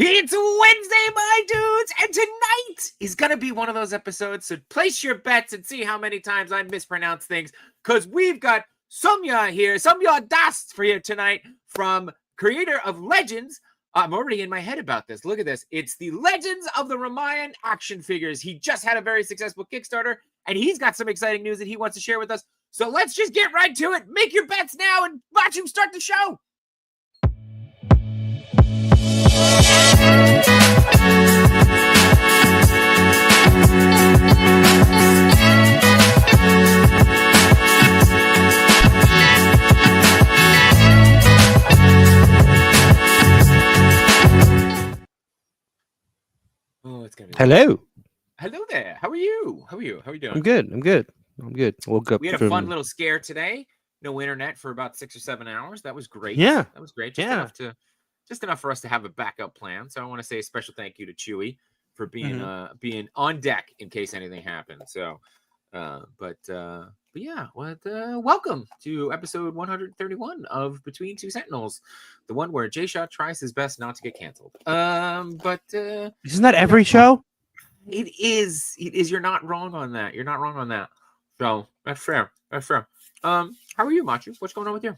It's Wednesday, my dudes, and tonight is going to be one of those episodes, so place your bets and see how many times I mispronounce things, because we've got Soumya here, Soumya Das for you tonight, from creator of Legends. I'm already in my head about this. Look at this. It's the Legends of the Ramayan action figures. He just had a very successful Kickstarter, and he's got some exciting news that he wants to share with us. So let's just get right to it. Make your bets now and watch him start the show. Oh, it's gonna be Hello there. How are you? How are you doing? I'm good. Woke up. We had a fun little scare today. No internet for about 6 or 7 hours. That was great. Yeah, that was great. Just enough for us to have a backup plan. So I want to say a special thank you to Chewy for being being on deck in case anything happened. So, but yeah, welcome to episode 131 of Between Two Sentinels, the one where J-Shot tries his best not to get canceled. But isn't that every show? It is. You're not wrong on that. So that's fair. How are you, Machu? What's going on with you?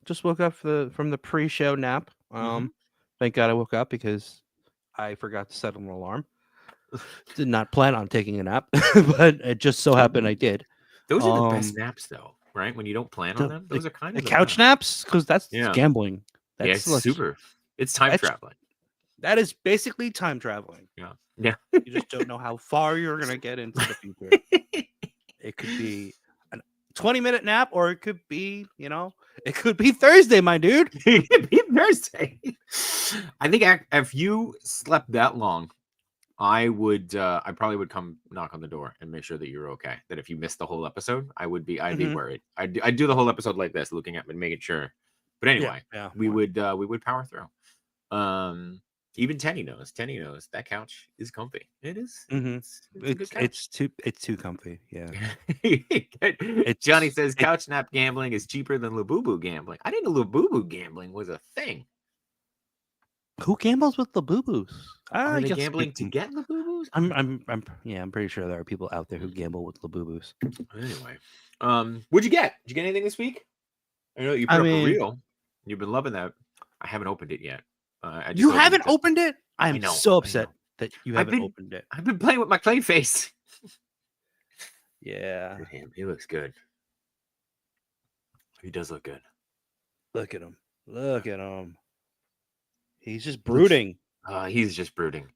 Just woke up from the pre-show nap. Thank God I woke up because I forgot to set an alarm. Did not plan on taking a nap, but it just so happened I did. Those are the best naps, though, right? When you don't plan on them, those are kind of the couch naps, because that's gambling. It's super. It's time traveling. That is basically time traveling. Yeah. You just don't know how far you're gonna get into the future. It could be a 20-minute nap, or it could be, it could be Thursday, my dude. It could be Thursday. I think if you slept that long, I probably would come knock on the door and make sure that you're okay. That if you missed the whole episode, I'd be worried. I'd do the whole episode like this, looking at and making sure. But anyway, we would power through. Even Tenny knows that couch is comfy. It is. It's too comfy. Yeah. Johnny says couch nap gambling is cheaper than Labubu gambling. I didn't know Labubu gambling was a thing. Who gambles with Labubus? Are they gambling to get Labubus? I'm pretty sure there are people out there who gamble with Labubus. Anyway, what'd you get? Did you get anything this week? I know you put up a reel. You've been loving that. I haven't opened it yet. You haven't opened it? I'm so upset that you haven't opened it. I've been playing with my clay face. Yeah. He looks good. He does look good. Look at him. He's just brooding. He's just brooding.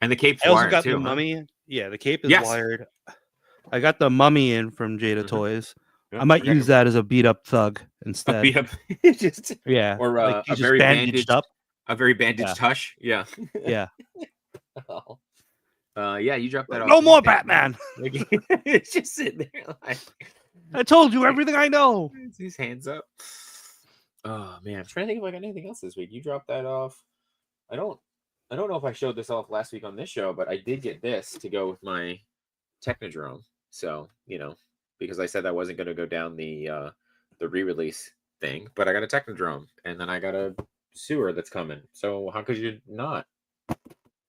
And the cape's I also wired got too, the mummy. Yeah, the cape is wired. I got the mummy in from Jada Toys. Yeah, I might use that as a beat up thug instead. Or like a very bandaged up. A very bandaged Hush. Yeah. Yeah. You dropped that off. No more Batman. It's just sitting there like, I told you everything I know. His hands up. Oh man, I'm trying to think if I got anything else this week. You dropped that off. I don't know if I showed this off last week on this show, but I did get this to go with my Technodrome. So, because I said I wasn't going to go down the re-release thing, but I got a Technodrome, and then I got a sewer that's coming. So how could you not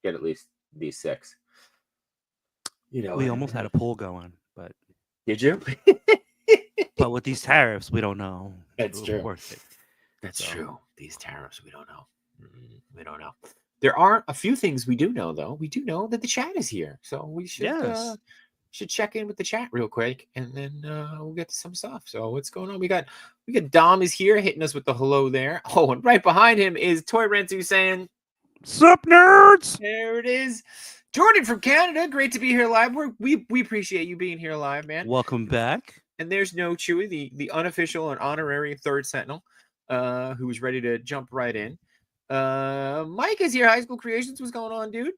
get at least these 6? We almost had a poll going, but did you? But with these tariffs, we don't know. That's true. Worth it. That's true. These tariffs, we don't know. We don't know. There are a few things we do know, though. We do know that the chat is here, so we should check in with the chat real quick, and then we'll get to some stuff. So what's going on? We got Dom is here hitting us with the hello there. Oh, and right behind him is Toy Rentu saying, "Sup, nerds?" There it is. Jordan from Canada, great to be here live. We appreciate you being here live, man. Welcome back. And there's No Chewy, the unofficial and honorary third Sentinel, who was ready to jump right in. Mike is here. High School Creations, what's going on, dude?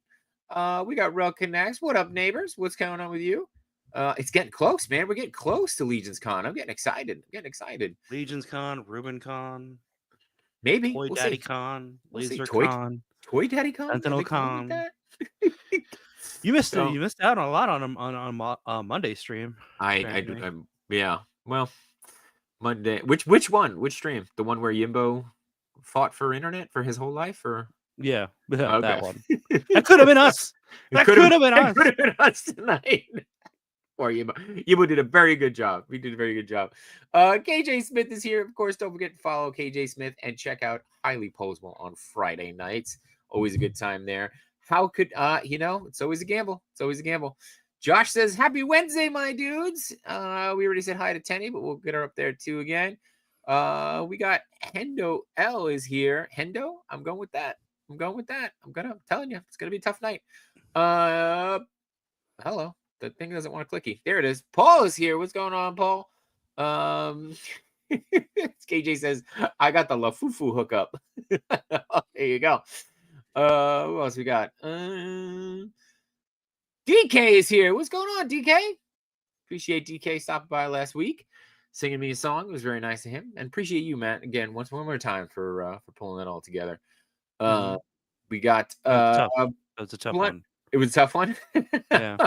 We got Rel Connects. What up, neighbors? What's going on with you? It's getting close, man. We're getting close to Legion's Con. I'm getting excited. Legion's Con, Rubin Con, maybe Toy Daddy Con, Laser Con, Toy Daddy Con, Sentinel Con. You missed out on a lot on Monday stream. Yeah. Well, Monday. Which one? Which stream? The one where Yimbo fought for internet for his whole life, or Yeah, Okay. that one. That could have been us. That could have been us. Could have been us tonight. Or Yibo did a very good job. We did a very good job. KJ Smith is here. Of course, don't forget to follow KJ Smith and check out Highly Posable on Friday nights. Always a good time there. How could it's always a gamble. It's always a gamble. Josh says, happy Wednesday, my dudes. We already said hi to Tenny, but we'll get her up there too again. We got Hendo L is here. Hendo, I'm going with that. I'm telling you, it's gonna be a tough night. Hello. The thing doesn't want to clicky. There it is. Paul is here. What's going on, Paul? KJ says, I got the LaFufu hookup. There you go. Who else we got? DK is here. What's going on, DK? Appreciate DK stopping by last week, singing me a song. It was very nice of him. And appreciate you, Matt, again, one more time for pulling that all together. We got That was a tough one. It was a tough one. Yeah.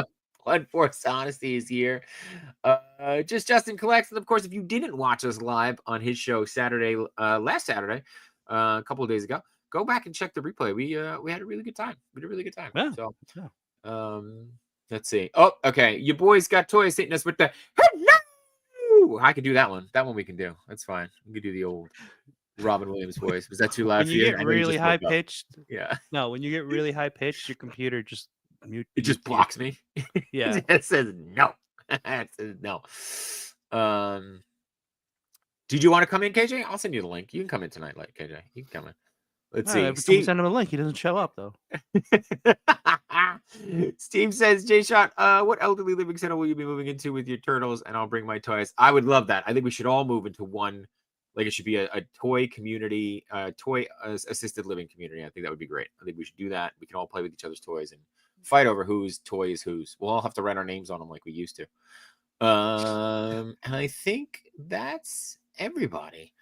Blood Force Honesty is here. Just Justin Collects. And of course, if you didn't watch us live on his show last Saturday, a couple of days ago, go back and check the replay. We had a really good time. We had a really good time. Yeah. So let's see. Oh, okay. Your boys got toys hitting us with the hello. I can do that one. That one we can do. That's fine. We can do the old Robin Williams voice. Was that too loud? When you get really high pitched, yeah. No, when you get really high pitched, your computer just it just blocks me. Yeah. It says no. It says no. Did you want to come in, KJ? I'll send you the link. You can come in tonight, like KJ. You can come in. Let's see. Every time we send him a link, he doesn't show up though. Steve says, J-Shot, what elderly living center will you be moving into with your turtles? And I'll bring my toys. I would love that. I think we should all move into one. Like it should be a toy community, toy assisted living community. I think that would be great. I think we should do that. We can all play with each other's toys and fight over whose toy is whose. We'll all have to write our names on them like we used to. And I think that's everybody.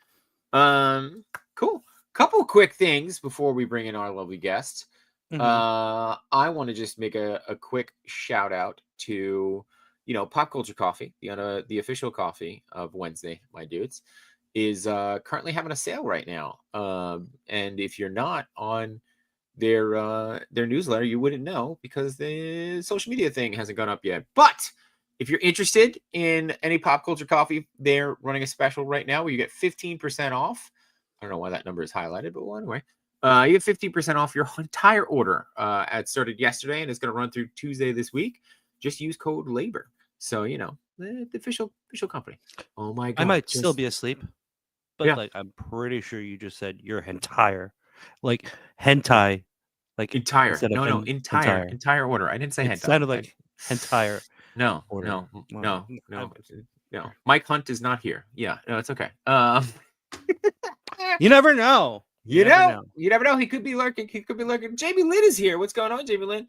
Cool. Couple quick things before we bring in our lovely guest. I want to just make a quick shout out to, Pop Culture Coffee, the official coffee of Wednesday, my dudes, is currently having a sale right now. And if you're not on their newsletter, you wouldn't know because the social media thing hasn't gone up yet. But if you're interested in any Pop Culture Coffee, they're running a special right now where you get 15% off. I don't know why that number is highlighted, but well, anyway, you get 15% off your entire order. It started yesterday and it's going to run through Tuesday this week. Just use code LABOR. So, the official company. Oh my God. I might still be asleep, but like, I'm pretty sure you just said your entire, like hentai, like entire. No, entire order. I didn't say hentai. It sounded like entire. No. Mike Hunt is not here. Yeah, no, it's okay. You never know. You never know. He could be lurking. Jamie Lynn is here. What's going on, Jamie Lynn?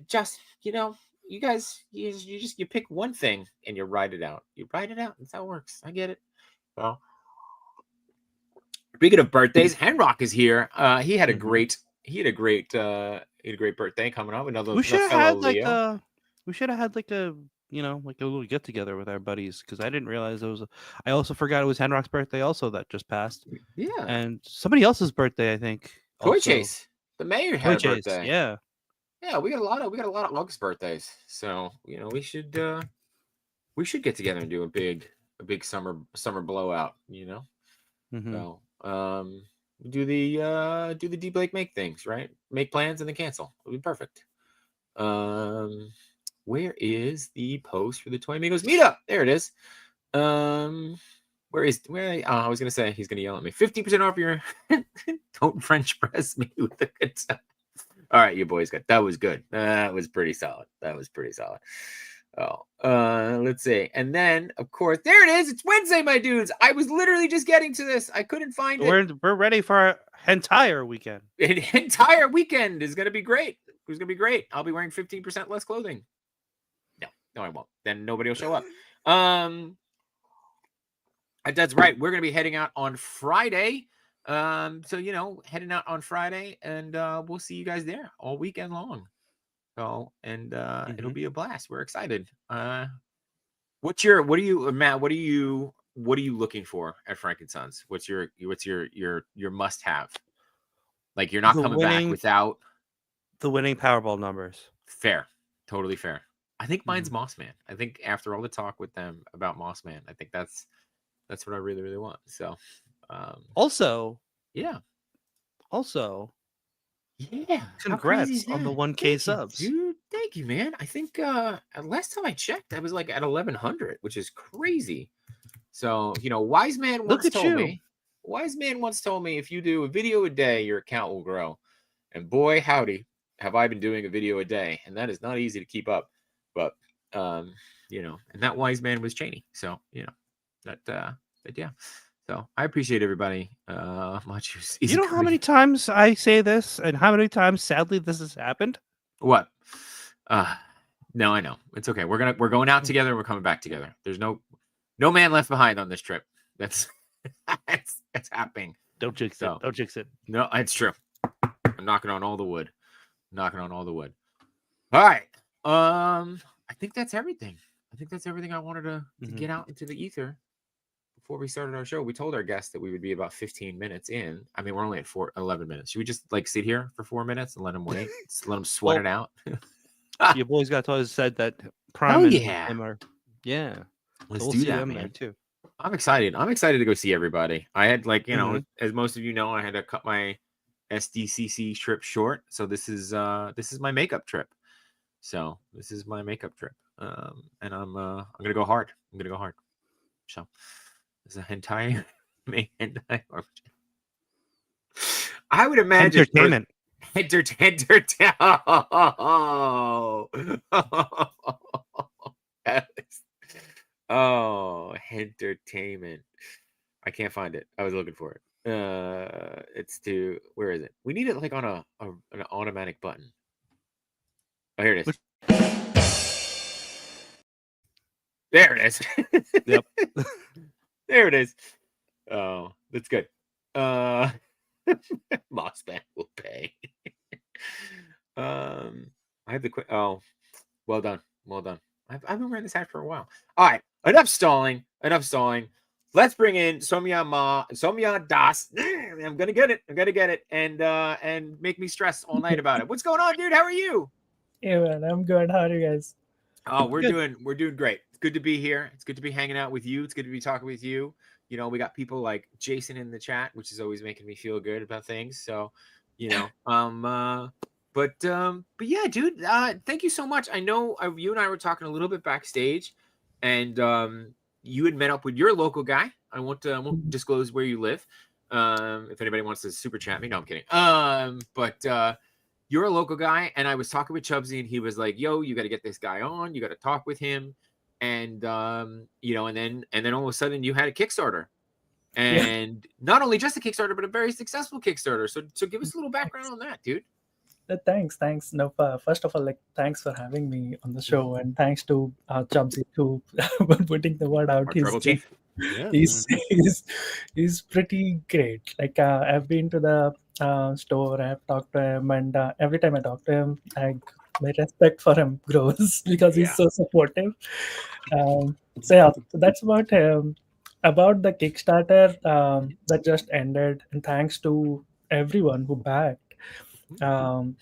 Just you guys, you pick one thing and you write it out. That's how it works. I get it. Well, speaking of birthdays, Henrock is here. He had a great birthday coming up. Another. We should have had like a little get together with our buddies because I didn't realize I also forgot it was Henrock's birthday also that just passed. Yeah, and somebody else's birthday, I think. Toy Chase, the mayor had a birthday. Yeah, we got a lot of August birthdays. So we should get together and do a big summer blowout. So do the D Blake make things, right? Make plans and then cancel. It'll be perfect. Where is the post for the Toy Amigos meetup? There it is. I was gonna say he's gonna yell at me. 50% off your don't French press me with a good time. All right, you boys got that was good. That was pretty solid. Oh, let's see. And then of course there it is. It's Wednesday, my dudes. I was literally just getting to this. I couldn't find it. We're ready for our entire weekend. An entire weekend is gonna be great. It's gonna be great. I'll be wearing 15% less clothing. No, I won't. Then nobody will show up. That's right. We're going to be heading out on Friday. So, heading out on Friday, and we'll see you guys there all weekend long. So, and it'll be a blast. We're excited. Matt, what are you looking for at Frank & Sons? What's your must have? Like you're not The coming back winning- without The winning Powerball numbers. fair, totally fair. I think mine's Mossman. I think after all the talk with them about Mossman, I think that's what I really, really want. So, Also, yeah, how Congrats crazy is on the 1K subs. dude. Thank you, man. I think last time I checked, I was like at 1,100, which is crazy. So, Wise Man once told me. Wise Man once told me if you do a video a day, your account will grow. And boy, howdy, have I been doing a video a day, and that is not easy to keep up. But and that Wise Man was Cheney. So, that yeah. So I appreciate everybody much. You know how many times I say this, and how many times, sadly, this has happened? What? No, I know. It's okay. We're going out together. We're coming back together. There's no man left behind on this trip. That's that's happening. Don't jinx it. Don't jinx it. No, it's true. I'm knocking on all the wood. All right. I think that's everything. I wanted to get out into the ether before we started our show. We told our guests that we would be about 15 minutes in. I mean, we're only at 11 minutes. Should we just sit here for 4 minutes and let them wait? Let them sweat it out. Your boys got always said that Prime and him are, Let's we'll do see that, them man. there too. I'm excited. I'm excited to go see everybody. I had as most of you know, I had to cut my SDCC trip short. So this is my makeup trip. And I'm gonna go hard. So it's a hentai I would imagine entertainment. Oh, entertainment. I can't find it. I was looking for it. Where is it? We need it like on an automatic button. Oh, here it is. There it is. Yep. There it is. Oh, that's good. Mossman will pay. I have the quick. Oh, well done. I've been wearing this hat for a while. All right, enough stalling. Let's bring in Soumya Das. I'm gonna get it, and make me stress all night about it. What's going on, dude? How are you? Yeah, man, I'm good. How are you guys? Oh, we're doing great. It's good to be here. It's good to be hanging out with you. It's good to be talking with you. We got people like Jason in the chat, which is always making me feel good about things. So, but yeah, dude, thank you so much. I know you and I were talking a little bit backstage, and you had met up with your local guy. I won't disclose where you live. If anybody wants to super chat me, no, I'm kidding. But you're a local guy, and I was talking with Chubbsy, and he was like, "Yo, you got to get this guy on. You got to talk with him." And and then all of a sudden you had a Kickstarter, and not only just a Kickstarter, but a very successful Kickstarter. So give us a little background on that, dude. Thanks. No, first of all, thanks for having me on the show, and thanks to Chubsy too for putting the word out. Our Trouble Chief. Yeah. He's pretty great. Like I've been to the store, I've talked to him, and every time I talk to him, my respect for him grows because he's so supportive. So that's about him. About the Kickstarter that just ended, and thanks to everyone who backed.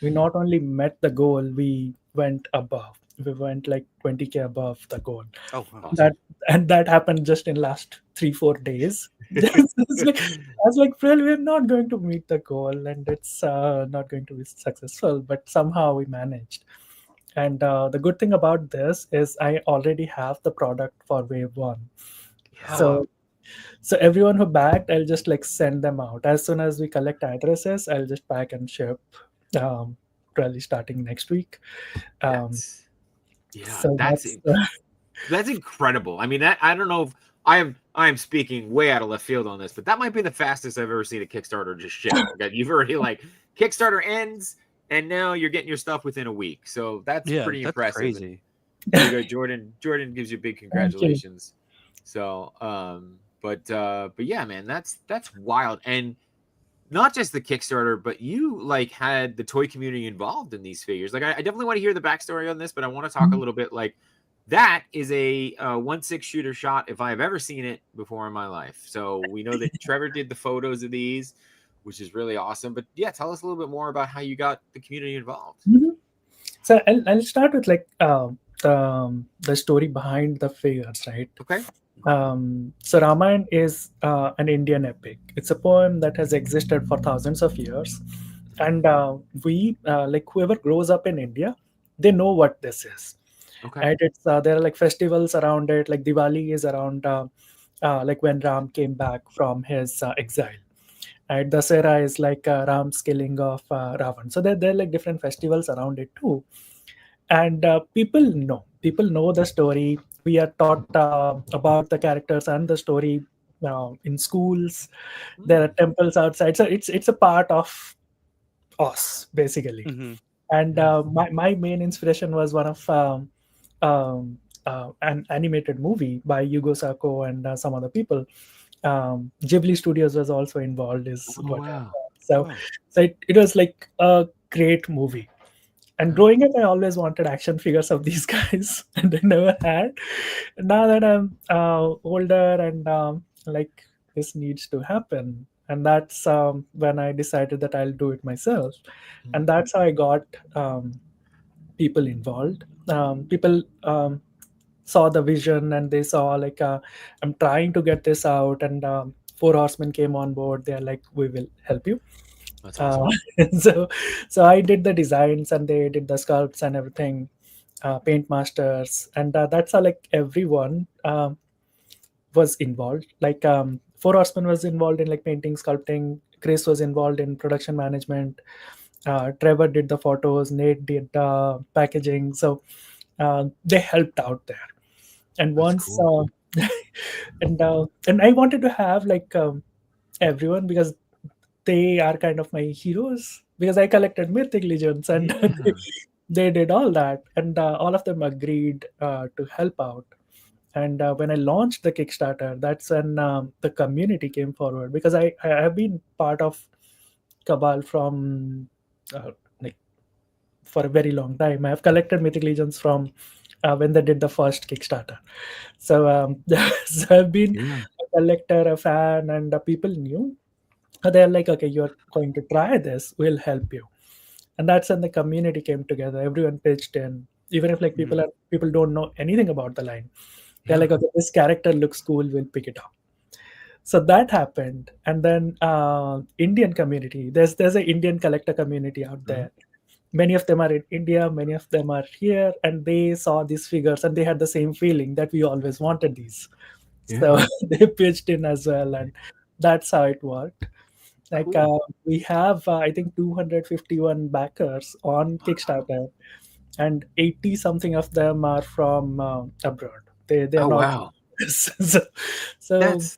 We not only met the goal, we went above. We went like 20K above the goal. Oh, awesome. That happened just in last 3-4 days. I was like, well, we're not going to meet the goal, and it's not going to be successful. But somehow we managed. And the good thing about this is I already have the product for wave 1. Yeah. So everyone who backed, I'll just like send them out. As soon as we collect addresses, I'll just pack and ship, probably starting next week. That's incredible. I mean, I don't know if I am speaking way out of left field on this, but that might be the fastest I've ever seen a Kickstarter just ship. You've already Kickstarter ends, and now you're getting your stuff within a week. So that's pretty impressive. Crazy. There you go, Jordan. Jordan gives you big congratulations. So, but yeah, man, that's wild. And not just the Kickstarter, but you had the toy community involved in these figures. I definitely want to hear the backstory on this, but I want to talk a little bit that is a 1/6 shooter shot if I've ever seen it before in my life. So we know that Trevor did the photos of these. which is really awesome. But yeah, tell us a little bit more about how you got the community involved. Mhm. So I'll start with like the story behind the figures, right? Okay. So Ramayan is an Indian epic. It's a poem that has existed for thousands of years, and we like whoever grows up in India, they know what this is. Okay. And it's there are like festivals around it. Like Diwali is around like when Ram came back from his exile. And Dasera is like Ram's killing of Ravan. So there are like different festivals around it too, and people know the story. We are taught about the characters and the story in schools. There are Mm. temples outside, so it's a part of us basically. Hmm. And Yeah. my main inspiration was one of an animated movie by Yugo Sako and some other people. Ghibli Studios was also involved, is Oh what I wow. thought. So Oh. so it was like a great movie. And Okay. growing up, I always wanted action figures of these guys, and I never had. Now that I'm older and like this needs to happen, and that's when I decided that I'll do it myself, and Mhm. that's how I got people involved. People saw the vision, and they saw like I'm trying to get this out, and Four Horsemen came on board. They're like, we will help you. That's uh, awesome. so so I did the designs, and they did the sculpts and everything, paint masters, and that's how like everyone was involved. Like Four Horsemen was involved in like painting, sculpting. Chris was involved in production management. Trevor did the photos. Nate did packaging. So they helped out there. And That's once cool. and I wanted to have like everyone, because they are kind of my heroes, because I collected mythic legends, and Yeah. they did all that, and all of them agreed to help out. And when I launched the Kickstarter, that's when the community came forward, because I have been part of Cabal from like for a very long time. I have collected mythic legions from when they did the first Kickstarter. So so I've been Yeah. a collector, a fan, and people knew. They're like, okay, you're going to try this, we'll help you. And that's when the community came together. Everyone pitched in, even if like Mhm. people don't know anything about the line. They're Yeah. like, okay, this character looks cool, we'll pick it up. So that happened. And then Indian community, there's an Indian collector community out Mhm. there. Many of them are in India, many of them are here, and they saw these figures, and they had the same feeling that we always wanted these. So Yeah. they pitched in as well, and that's how it worked. Like Cool. we have, I think, 251 backers on Wow. Kickstarter, and 80 something of them are from abroad. They're Oh not. wow. so, so That's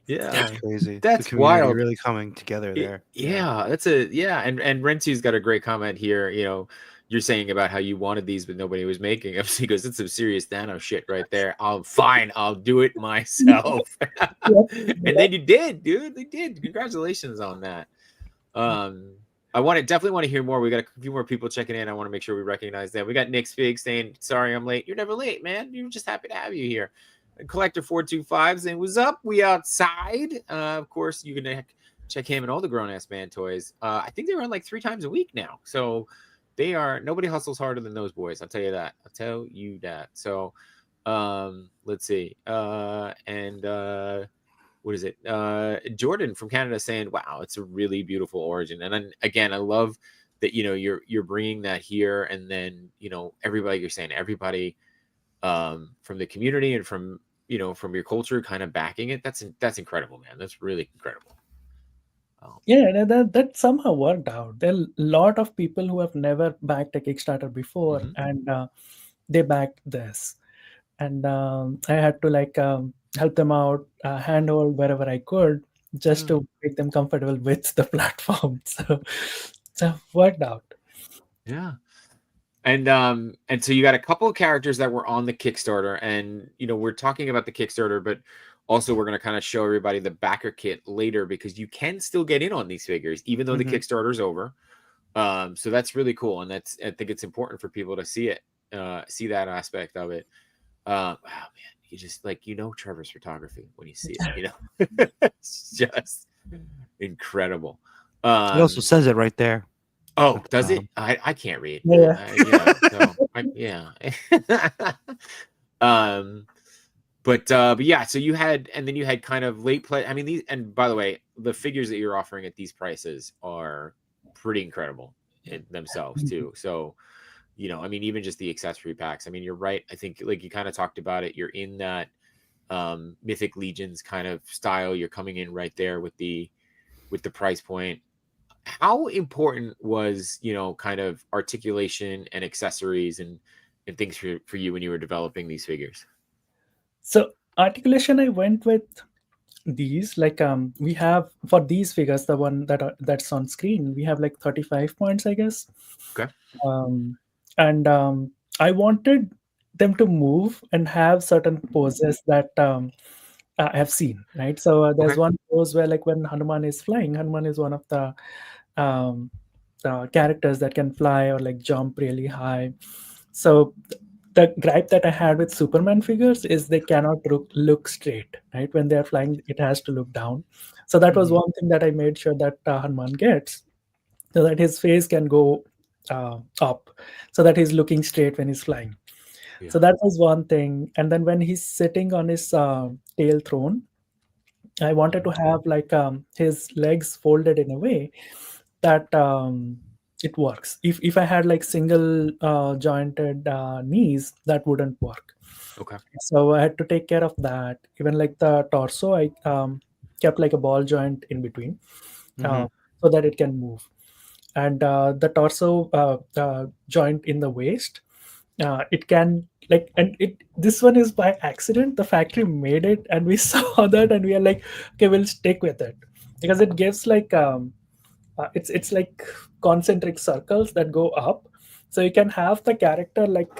That's yeah. crazy. The That's community wild. really coming together there. Yeah. Yeah, that's a yeah, and Renty's got a great comment here. You're saying about how you wanted these, but nobody was making them. He goes, "It's some serious Thanos shit right there." I'll do it myself. And then you did, dude. They did. Congratulations on that. Um, definitely want to hear more. We got a few more people checking in. I want to make sure we recognize them. We got Nick's Fig saying, "Sorry, I'm late." You're never late, man. You're just happy to have you here. And Collector 425 saying, "What's up? We outside." Of course, you can check him and all the grown ass man toys. I think they run like 3 times a week now, so nobody hustles harder than those boys. I'll tell you that. I'll tell you that. So, let's see. And what is it? Jordan from Canada saying, "Wow, it's a really beautiful origin." And then again, I love that you're bringing that here, and then everybody, you're saying everybody from the community and from your culture kind of backing it. That's incredible, man. That's really incredible. yeah, that somehow worked out. There are a lot of people who have never backed a Kickstarter before, Mhm. and they backed this. And I had to like help them out, handhold wherever I could, just Yeah. to make them comfortable with the platform. So worked out. Yeah. And so you got a couple of characters that were on the Kickstarter, and we're talking about the Kickstarter, but also we're going to kind of show everybody the backer kit later, because you can still get in on these figures even though the Hmm. Kickstarter's over. So that's really cool, and I think it's important for people to see it, see that aspect of it. Wow, man, you just like Trevor's photography when you see it. It's just incredible. It also says it right there. Oh, does it? I can't read. Yeah. Yeah. But yeah, so you had, and then you had kind of late play. I mean, these, and by the way, the figures that you're offering at these prices are pretty incredible in themselves too. So, I mean, even just the accessory packs. I mean, you're right. I think like you kind of talked about it. You're in that Mythic Legions kind of style. You're coming in right there with the price point. How important was, kind of articulation and accessories and things for you when you were developing these figures? So articulation, I went with these we have for these figures, the one that's on screen, we have like 35 points, I guess. Okay. And I wanted them to move and have certain poses that I have seen, right? So there's Okay. one pose where like when Hanuman is flying, Hanuman is one of um, the characters that can fly or like jump really high. So the gripe that I had with Superman figures is they cannot look straight, right? When they're flying, it has to look down. So that was one thing that I made sure that Hanuman gets, so that his face can go up, so that he's looking straight when he's flying. Yeah. So that was one thing. And then when he's sitting on his tail throne, I wanted to have like his legs folded in a way that it works. If I had like single jointed knees, that wouldn't work. Okay. So I had to take care of that. Even like the torso, I kept like a ball joint in between, so that it can move. And the torso joint in the waist, it can like, and it this one is by accident. The factory made it, and we saw that, and we are like, okay, we'll stick with it because it gives like it's like concentric circles that go up, so you can have the character like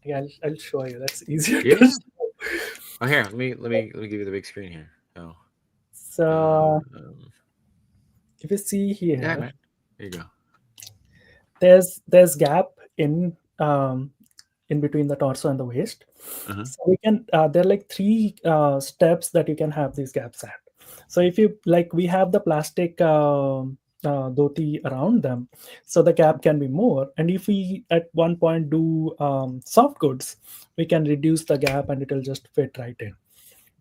yeah, I'll show you, that's easier Yeah. to show. Oh, here, let me give you the big screen here. So if you see here, yeah, man. There you go. there's gap in between the torso and the waist. So we can there are like three steps that you can have these gaps at. So if you like, we have the plastic dhoti around them, so the gap can be more. And if we at one point do soft goods, we can reduce the gap and it will just fit right in.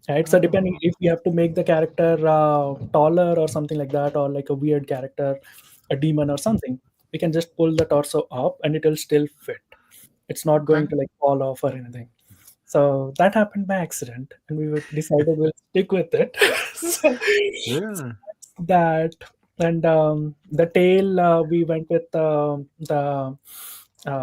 Right. So depending if we have to make the character taller or something like that, or like a weird character, a demon or something, we can just pull the torso up and it will still fit. It's not going to like fall off or anything. So that happened by accident, and we decided we'll stick with it. So Yeah. that, and the tail, we went with the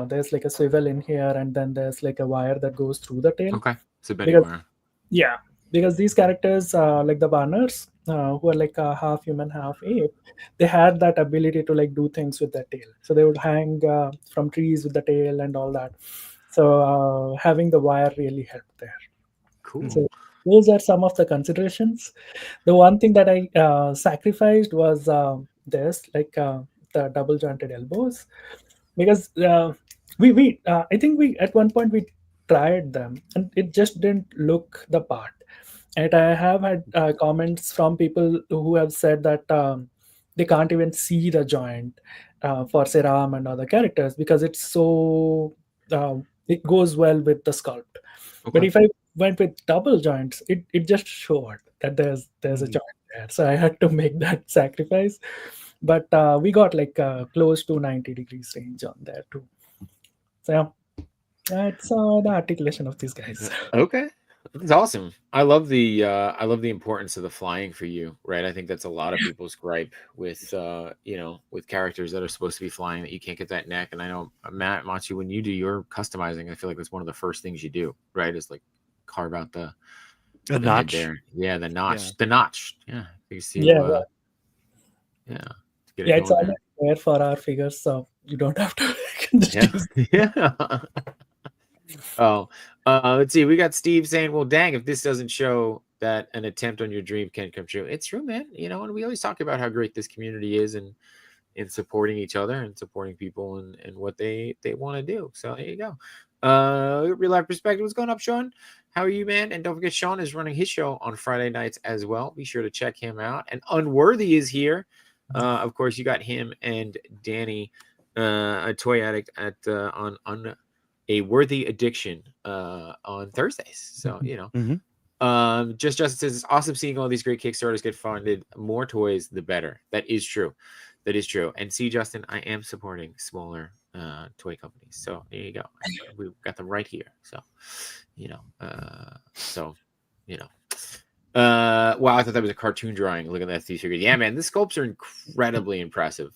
there's like a swivel in here, and then there's like a wire that goes through the tail. Okay. It's a Betty Because wire. yeah, because these characters, like the banners, who are like half human, half ape, they had that ability to like do things with their tail. So they would hang from trees with the tail and all that. So having the wire really helped there. Cool. So those are some of the considerations. The one thing that I sacrificed was this, like the double jointed elbows, because we I think we at one point we tried them and it just didn't look the part. And I have had comments from people who have said that they can't even see the joint for Seram and other characters because it's so it goes well with the sculpt. But Okay. if I went with double joints, it just showed that there's a joint there. So I had to make that sacrifice. But we got like close to 90 degrees range on there too. So yeah, that's the articulation of these guys. Okay. That's awesome. I love the importance of the flying for you, right? I think that's a lot of people's gripe with with characters that are supposed to be flying, that you can't get that neck. And I know Matt Machi, when you do your customizing, I feel like it's one of the first things you do, right? Is like carve out the head notch. there. Yeah, the notch. Yeah. The notch. Yeah. You see Yeah, yeah. Get yeah, it it's going already there for our figures, so you don't have to just there. use. Yeah. Oh, let's see. We got Steve saying, "Well, dang, if this doesn't show that an attempt on your dream can come true." It's true, man. And we always talk about how great this community is, and in supporting each other and supporting people and what they want to do. So there you go. Real life perspective. What's going up, Sean? How are you, man? And don't forget, Sean is running his show on Friday nights as well. Be sure to check him out. And Unworthy is here. Of course, you got him and Danny, a toy addict at on a worthy addiction on Thursdays. So Just Justice says it's awesome seeing all these great Kickstarters get funded. More toys, the better. That is true. That is true. And see, Justin, I am supporting smaller toy companies. So there you go. We've got them right here. So, wow, I thought that was a cartoon drawing. Look at that, these figures. Yeah, man, the sculpts are incredibly impressive.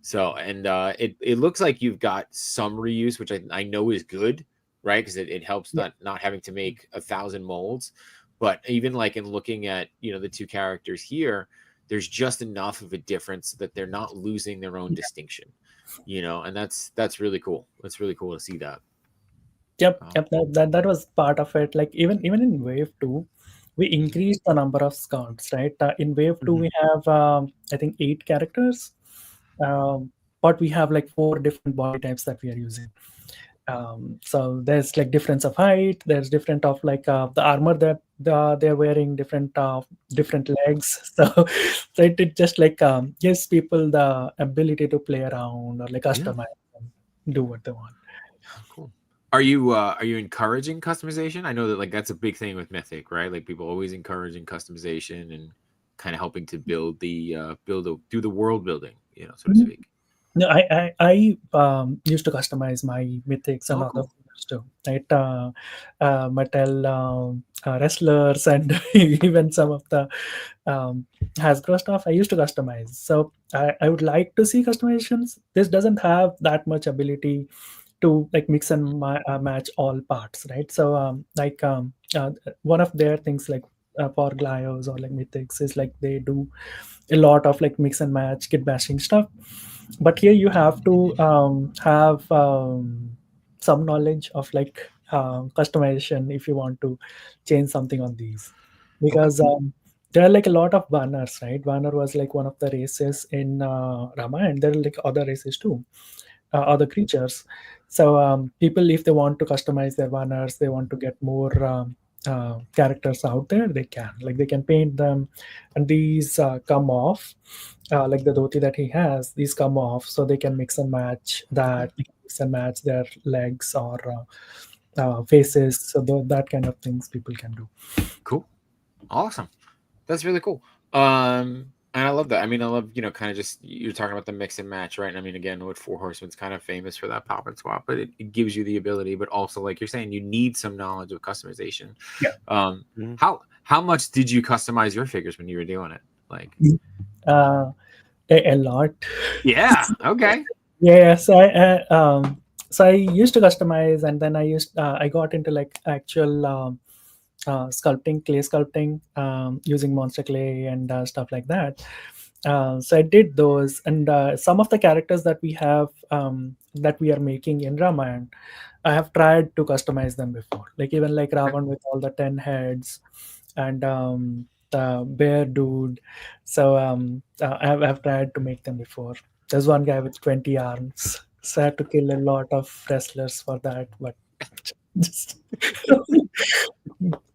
It looks like you've got some reuse, which I know is good, right? Because it helps not having to make 1,000 molds. But even like in looking at the two characters here, there's just enough of a difference that they're not losing their own distinction, and that's really cool. It's really cool to see that. Yep. That was part of it. Like even in wave 2, we increased the number of scouts, right? In wave 2, we have I think 8 characters, but we have like 4 different body types that we are using. So there's like difference of height. There's different of like the armor that they're wearing, different legs. So it just like gives people the ability to play around or like customize and do what they want. Cool. Are you encouraging customization? I know that like that's a big thing with Mythic, right? Like people always encouraging customization and kind of helping to build do the world building, so to speak. No, I used to customize my mythics and other figures too, right? Mattel wrestlers and even some of the Hasbro stuff I used to customize. So I would like to see customizations. This doesn't have that much ability to like mix and match all parts, right? So one of their things like for Glyos or like mythics is like they do a lot of like mix and match kit bashing stuff, but here you have to have some knowledge of like customization if you want to change something on these, because there are like a lot of banners, right? Banner was like one of the races in Ramayan. There are like other races too, other creatures. So people, if they want to customize their banners, they want to get more characters out there, they can paint them, and these come off, like the dhoti that he has, these come off, so they can mix and match that. They can mix and match their legs or faces, so that kind of things people can do. Cool. Awesome. That's really cool. And I love that. I mean, I love, kind of just, you're talking about the mix and match, right? And I mean, again, with Four Horsemen's kind of famous for that pop and swap, but it gives you the ability, but also like you're saying, you need some knowledge of customization. Yeah. How much did you customize your figures when you were doing it? Like a lot. Yeah. Okay. Yeah. So I used to customize, and then I got into like actual clay sculpting, using monster clay and stuff like that. So I did those, and some of the characters that we have, that we are making in Ramayan, I have tried to customize them before. Like even like Ravan with all the 10 heads, and the bear dude. So I've tried to make them before. There's one guy with 20 arms, so I had to kill a lot of wrestlers for that, but just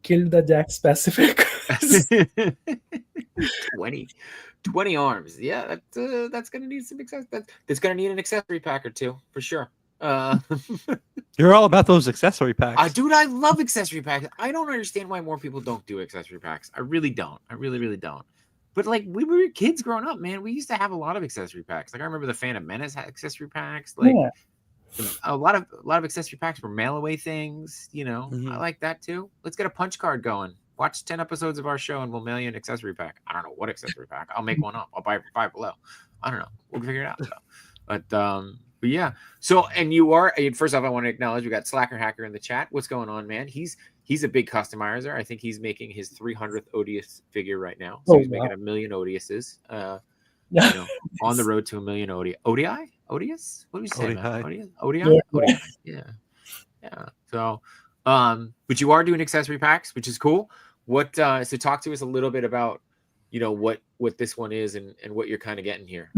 killed the Jack Pacific. 20 arms. Yeah, that's gonna need some that's gonna need an accessory pack or two for sure. You're all about those accessory packs. Dude, I love accessory packs. I don't understand why more people don't do accessory packs. I really don't. I really, really don't. But like we were kids growing up, man. We used to have a lot of accessory packs. Like I remember the Phantom Menace had accessory packs. Like a lot of accessory packs were mail away things. I like that too. Let's get a punch card going. Watch 10 episodes of our show and we'll mail you an accessory pack. I don't know what accessory pack. I'll make one up. I'll buy it for Five Below. I don't know. We'll figure it out though. But yeah. So, and you are, first off, I want to acknowledge we got Slacker Hacker in the chat. What's going on, man? He's a big customizer. I think he's making his 300th Odious figure right now. So he's making 1 million Odiouses. On the road to 1 million Odious? What do we say? Odii? Yeah. So, but you are doing accessory packs, which is cool. So talk to us a little bit about, what this one is and what you're kind of getting here.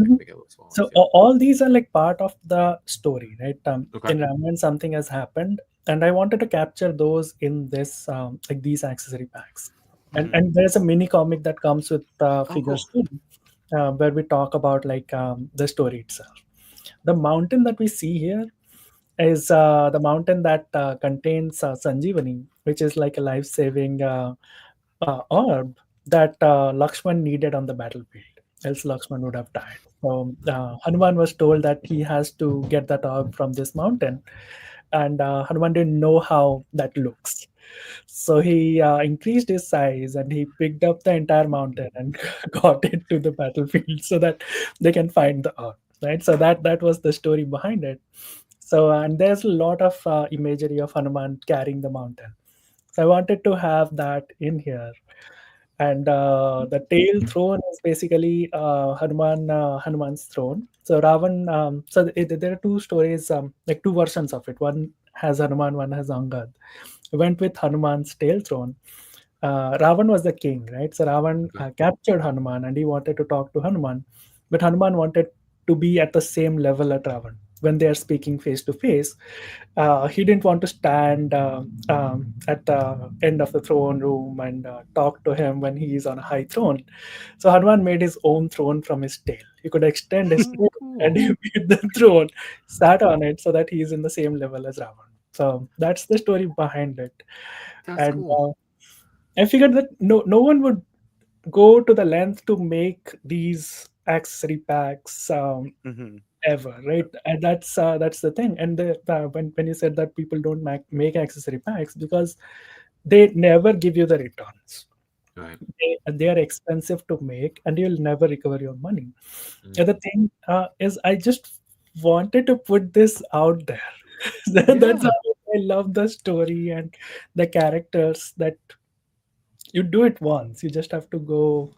So all these are like part of the story, right? In Ramayan, something has happened, and I wanted to capture those in this, like these accessory packs. And there's a mini comic that comes with figures too. where we talk about like the story itself. The mountain that we see here is the mountain that contains Sanjeevani, which is like a life-saving orb that Lakshman needed on the battlefield. Else Lakshman would have died. So Hanuman was told that he has to get that orb from this mountain, and Hanuman didn't know how that looks. So he increased his size and he picked up the entire mountain and got it to the battlefield so that they can find the orb. Right. So that was the story behind it. So and there's a lot of imagery of Hanuman carrying the mountain. So I wanted to have that in here. And the tail throne is basically Hanuman's throne. So Ravan. There are two stories, like two versions of it. One has Hanuman, one has Angad. I went with Hanuman's tail throne. Ravan was the king, right? So Ravan captured Hanuman and he wanted to talk to Hanuman, but Hanuman wanted to be at the same level at Ravan when they are speaking face to face. He didn't want to stand at the end of the throne room and talk to him when he is on a high throne. So Hanuman made his own throne from his tail. He could extend his tail and he made the throne, sat on it so that he is in the same level as Ravan. So that's the story behind it. That's And cool. I figured that no one would go to the length to make these accessory packs Hmm. ever, right? And that's the thing. And when you said that people don't make accessory packs because they never give you the returns. Right. They are expensive to make, and you'll never recover your money. Mm. The other thing is, I just wanted to put this out there. That's Yeah. how I love the story and the characters. That you do it once, you just have to go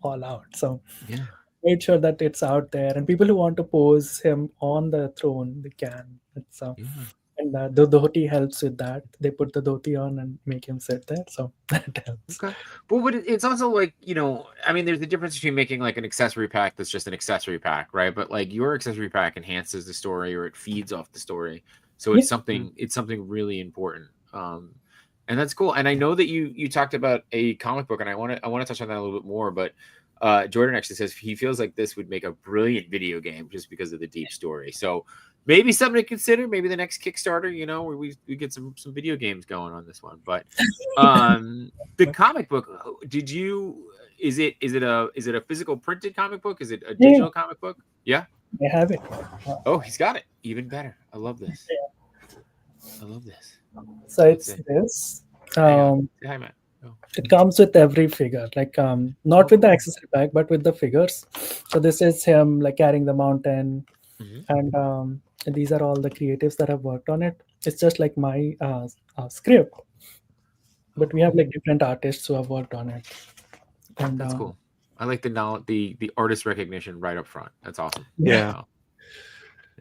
all out. So Yeah. made sure that it's out there, and people who want to pose him on the throne, they can. It's Yeah. and the dhoti helps with that. They put the dhoti on and make him sit there, so that helps. Okay. But it's also like, I mean, there's a difference between making like an accessory pack that's just an accessory pack, right? But like your accessory pack enhances the story or it feeds off the story. So Yeah. it's something really important. And that's cool. And I know that you talked about a comic book, and I want to touch on that a little bit more, but Jordan actually says he feels like this would make a brilliant video game just because of the deep story. So maybe something to consider. Maybe the next Kickstarter, where we get some video games going on this one. But the comic book, is it a physical printed comic book? Is it a Yeah, digital comic book? Yeah. I have it. Oh, he's got it. Even better. I love this. I love this. So Let's it's see. this. Hang on. Say hi, Matt. Oh. It comes with every figure, like not with the accessory pack, but with the figures. So this is him like carrying the mountain, Mhm. and these are all the creatives that have worked on it. It's just like my script, but we have like different artists who have worked on it. And That's cool. I like the artist recognition right up front. That's awesome. Yeah. Wow.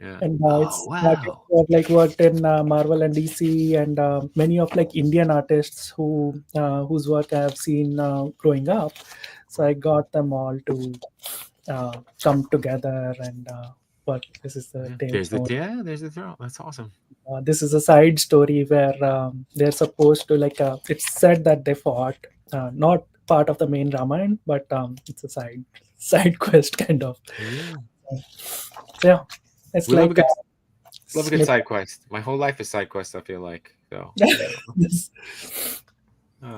Yeah. and Oh, it's wow. artists who have like worked in Marvel and DC, and many of like Indian artists whose work I have seen growing up. So I got them all to come together and work. This is the tale. There's the throw. That's awesome. This is a side story where they're supposed to like. It's said that they fought, not part of the main Ramayan, but it's a side quest kind of. Yeah. So yeah, it's We like love a good side quest. My whole life is side quest, I feel like. So this-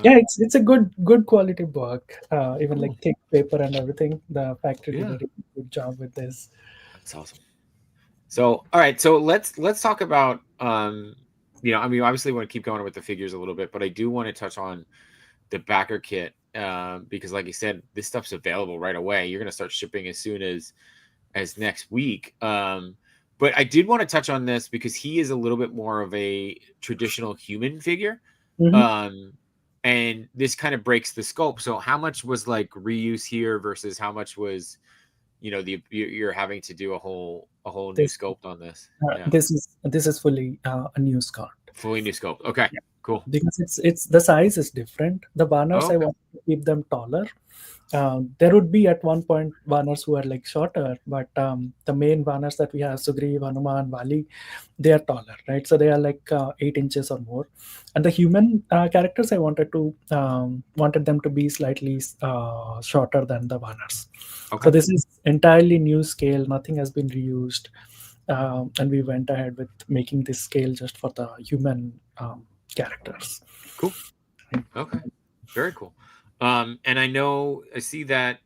yeah, it's a good quality book. Even like thick paper and everything. The factory did a really good job with this. That's awesome. So all right, so let's talk about I mean, obviously we want to keep going with the figures a little bit, but I do want to touch on the backer kit because like you said, this stuff's available right away. You're gonna start shipping as soon as next week. But I did want to touch on this because he is a little bit more of a traditional human figure. Mhm. And this kind of breaks the scope. So how much was like reuse here versus how much was, you're having to do a whole new This sculpt on this? this is fully a new sculpt. Fully new sculpt. Okay. Cool. because it's the size is different. The banners I Okay. want to keep them taller. There would be at one point banners who are like shorter, but the main banners that we have, Sugriv, Hanuman, Vali, they are taller, right? So they are like 8 inches or more. And the human characters, I wanted them to be slightly shorter than the banners. Okay. So this is entirely new scale. Nothing has been reused, and we went ahead with making this scale just for the human characters. Cool. Okay. Very cool. And I see that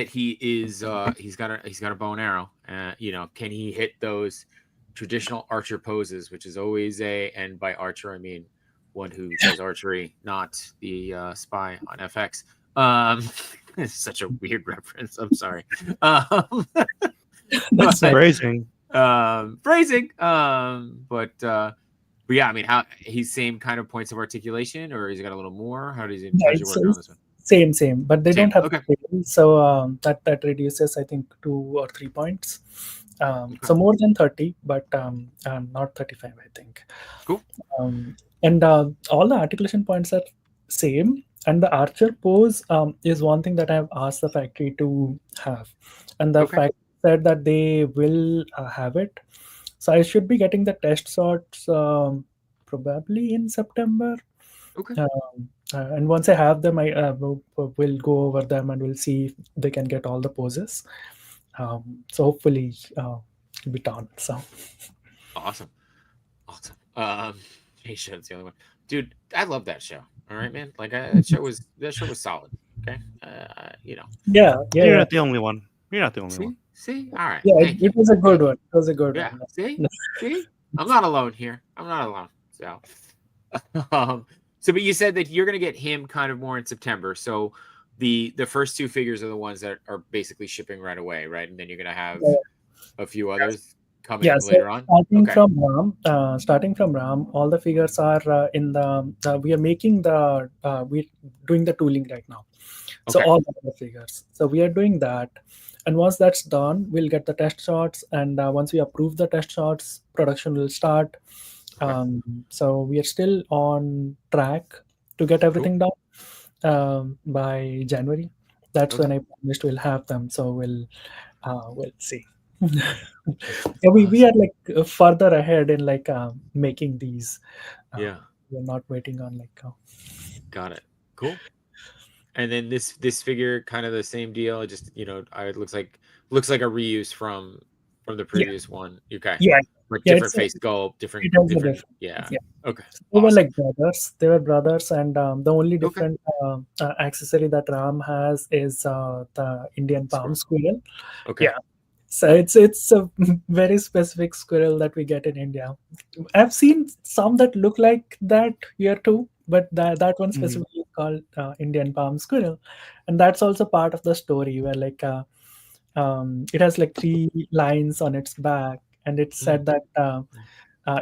he is he's got a bow and arrow. Can he hit those traditional archer poses, which is always and by archer I mean one who does archery, not the spy on FX. It's such a weird reference. I'm sorry. That's right. Phrasing. Phrasing. But yeah, I mean, how he's same kind of points of articulation, or he's got a little more? How does he work on this one? Same, but they don't have Okay. so that reduces, I think, 2 or 3 points. So more than 30, but not 35, I think. Cool. And all the articulation points are same, and the archer pose is one thing that I've asked the factory to have, and the factory said that they will have it. So I should be getting the test shots probably in September. Okay. And once I have them, I will go over them and we'll see if they can get all the poses. So hopefully it'll be done. So awesome. Show's the only one, dude. I love that show. All right, man. Like that show was solid. Okay. Yeah. You're not the only one. You're not the only one. See, all right. Yeah, it was a good one. It was a good one. See, I'm not alone here. I'm not alone. So, but you said that you're going to get him kind of more in September. So the first 2 figures are the ones that are basically shipping right away, right? And then you're going to have a few others coming later on. Starting from Ram, all the figures are in the. We are making we're doing the tooling right now. So all the figures. So we are doing that. And once that's done, we'll get the test shots. And once we approve the test shots, production will start. So we are still on track to get everything done by January. That's when I promised we'll have them. So we'll see. We are like further ahead in like making these. We're not waiting on like. Got it. Cool. And then this figure, kind of the same deal. It just it looks like a reuse from the previous one. Okay. Yeah. Like different face sculpt, different. Yeah. Okay. They were like brothers. They were brothers, and the only different accessory that Ram has is the Indian palm squirrel. Okay. Yeah. So it's a very specific squirrel that we get in India. I've seen some that look like that here too, but that one specifically called Indian palm squirrel, and that's also part of the story where like it has like 3 lines on its back, and it said that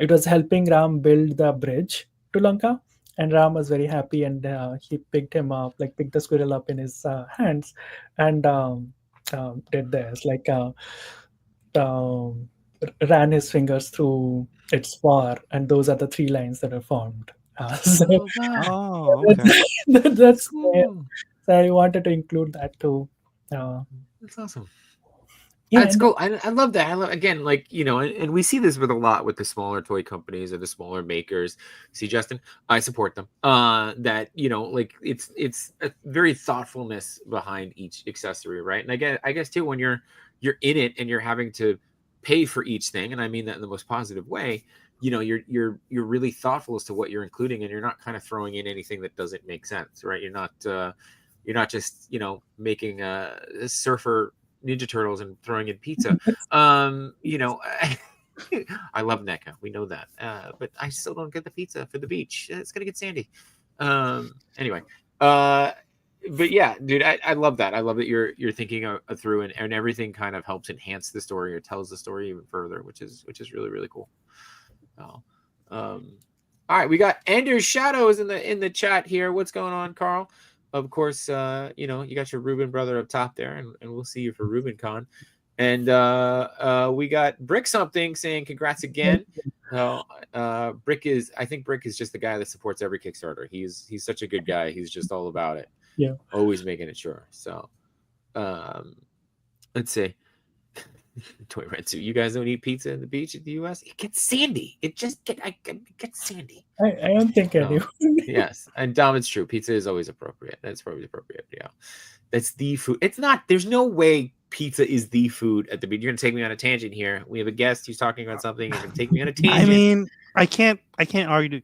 it was helping Ram build the bridge to Lanka, and Ram was very happy, and he picked the squirrel up in his hands, and did this ran his fingers through its fur, and those are the 3 lines that are formed. Okay. That's cool. So I wanted to include that too. That's awesome. Yeah, that's cool. I love that. I love, again, like, and we see this with a lot with the smaller toy companies or the smaller makers. See, Justin, I support them. That, like it's a very thoughtfulness behind each accessory, right? And I guess too, when you're in it and you're having to pay for each thing, and I mean that in the most positive way, you're really thoughtful as to what you're including, and you're not kind of throwing in anything that doesn't make sense, right? You're not just making a surfer Ninja Turtles and throwing in pizza. I love NECA, we know that, but I still don't get the pizza for the beach. It's gonna get sandy. Anyway, but yeah, dude, I love that. I love that you're thinking through, and everything kind of helps enhance the story or tells the story even further, which is really, really cool. All right, we got Ender's Shadows in the chat here. What's going on, Carl? Of course, you got your Ruben brother up top there, and we'll see you for RubenCon. And we got Brick Something saying congrats again. Well, I think Brick is just the guy that supports every Kickstarter. He's such a good guy. He's just all about it. Yeah. Always making it sure. So, let's see. Toy Rensu, you guys don't eat pizza in the beach in the U.S. It gets sandy. It gets sandy. I don't think I do. Yes, and Dom, it's true. Pizza is always appropriate. That's probably appropriate. Yeah, that's the food. It's not. There's no way pizza is the food at the beach. You're gonna take me on a tangent here. We have a guest who's talking about something. You're gonna take me on a tangent. I mean, I can't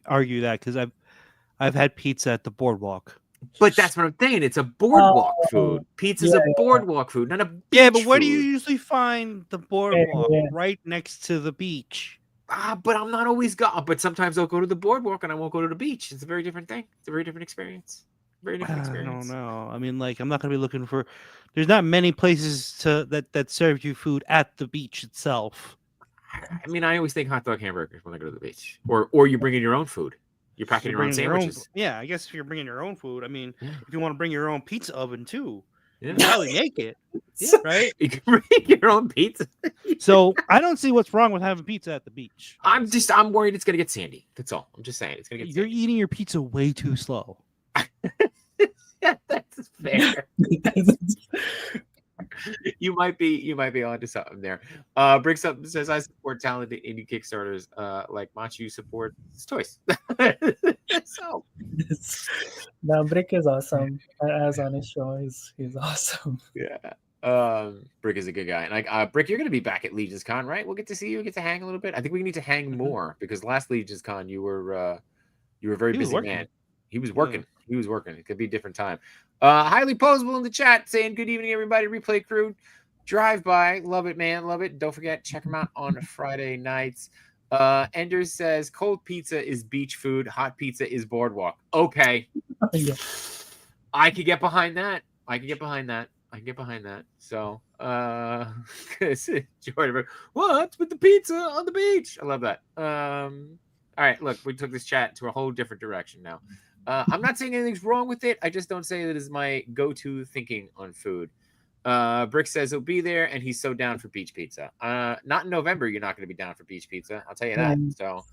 argue that because I've had pizza at the boardwalk. But that's what I'm saying. It's a boardwalk food. Pizza's a boardwalk food, not a beach Yeah, but where do you food. usually find the boardwalk? Yeah. Right next to the beach. But I'm not always but sometimes I'll go to the boardwalk and I won't go to the beach. It's a very different thing. It's a very different experience. Very different I experience. don't know. I mean, like, I'm not gonna be looking for. There's not many places that serve you food at the beach itself. I mean, I always think hot dog hamburgers when I go to the beach, or you bring in your own food. You're packing your own sandwiches. Yeah, I guess if you're bringing your own food, I mean, Yeah. if you want to bring your own pizza oven too, Yeah. you can probably make it. Yeah. Right? You can bring your own pizza. So I don't see what's wrong with having pizza at the beach. I'm worried it's gonna get sandy. That's all. I'm just saying it's gonna get You're sandy. eating your pizza way too slow. Yeah, that's fair. You might be onto something there. Brings up says I support talented indie Kickstarters like Machu support toys. So The Brick is awesome. As on his show, he's awesome. yeah. Brick is a good guy. And like Brick, you're gonna be back at Legion's Con, right? We'll get to see you, get to hang a little bit. I think we need to hang more because last Legion's Con you were a very busy man. He was working. Yeah. He was working. It could be a different time. Highly posable in the chat saying good evening, everybody. Replay crew, drive by, love it, man, love it. Don't forget, check them out on Friday nights. Enders says cold pizza is beach food, hot pizza is boardwalk. Okay, Yeah. I could get behind that. So, Jordan, what's with the pizza on the beach? I love that. All right, look, we took this chat to a whole different direction now. I'm not saying anything's wrong with it. I just don't say that is my go-to thinking on food. Brick says he'll be there, and he's so down for beach pizza. Not in November. You're not going to be down for beach pizza. I'll tell you that. So,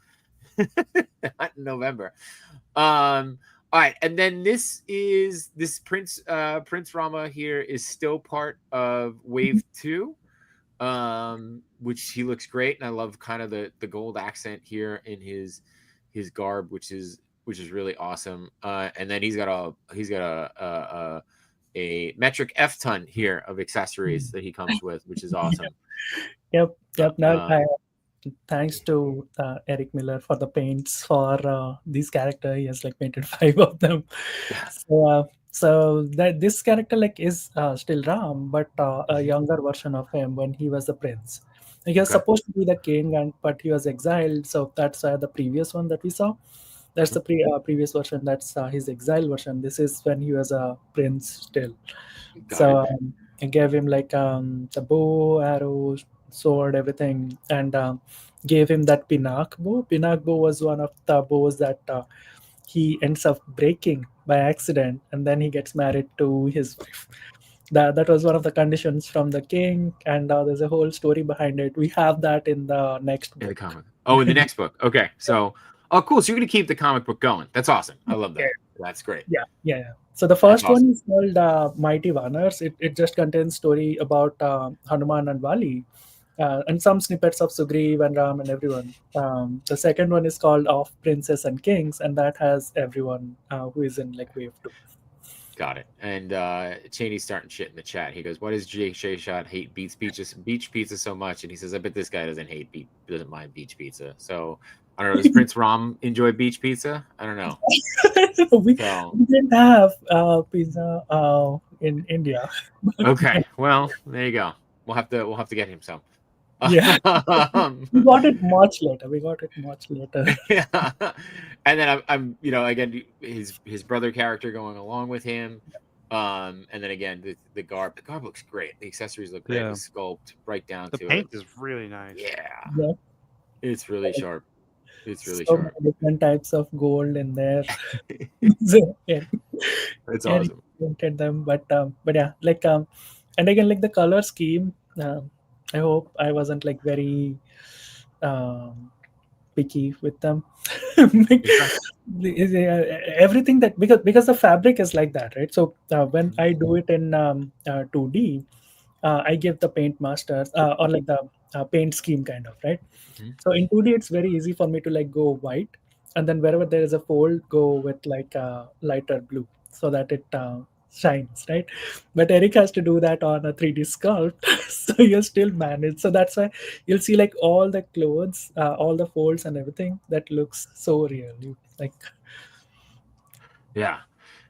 not in November. All right, and then this Prince Rama here is still part of Wave 2, which he looks great, and I love kind of the gold accent here in his garb, which is really awesome. And then he's got a metric F ton here of accessories that he comes with, which is awesome. Yep. Now, thanks to Eric Miller for the paints for this character. He has like painted 5 of them. So that this character like is still Ram, but a younger version of him when he was the prince. He was supposed to be the king, but he was exiled. So that's the previous one that we saw. That's the previous version. That's his exile version. This is when he was a prince still. I gave him like the bow, arrows, sword, everything, and gave him that Pinak bow. Pinak bow was one of the bows that he ends up breaking by accident, and then he gets married to his wife. That was one of the conditions from the king, and there's a whole story behind it. We have that in the next book. In the comic. Oh, in the next book. Okay, so cool. So you're gonna keep the comic book going. That's awesome. I love that. That's great. Yeah. So the first one is called Mighty Vanars. It just contains story about Hanuman and Vali, and some snippets of Sugriv and Ram and everyone. The second one is called Of Princes and Kings, and that has everyone who is in like Wave 2. Got it. And Cheney's starting shit in the chat. He goes, "Why does Jake Shot hate beach pizza so much?" And he saes, "I bet this guy doesn't mind beach pizza." So I don't know. Does Prince Ram enjoy beach pizza? I don't know. we didn't have pizza in India. Okay, well there you go. We'll have to get him some. Yeah, we got it much later. Yeah, and then I'm again his brother character going along with him, and then again the garb. The garb looks great. The accessories look great. The sculpt right down to it. The paint is really nice. Yeah. It's really sharp. It's really so sharp. Different types of gold in there. It's awesome. Painted them, but yeah, like and again like the color scheme. I hope I wasn't like very picky with them. Everything that because the fabric is like that, right? So when I do it in 2D, I give the paint master or like the paint scheme kind of, right? Mhm. So in 2D, it's very easy for me to like go white, and then wherever there is a fold, go with like lighter blue so that it shines, right? But Eric has to do that on a 3D sculpt, so you still manage. So that's why you'll see like all the clothes, all the folds and everything that looks so real. Like, Yeah,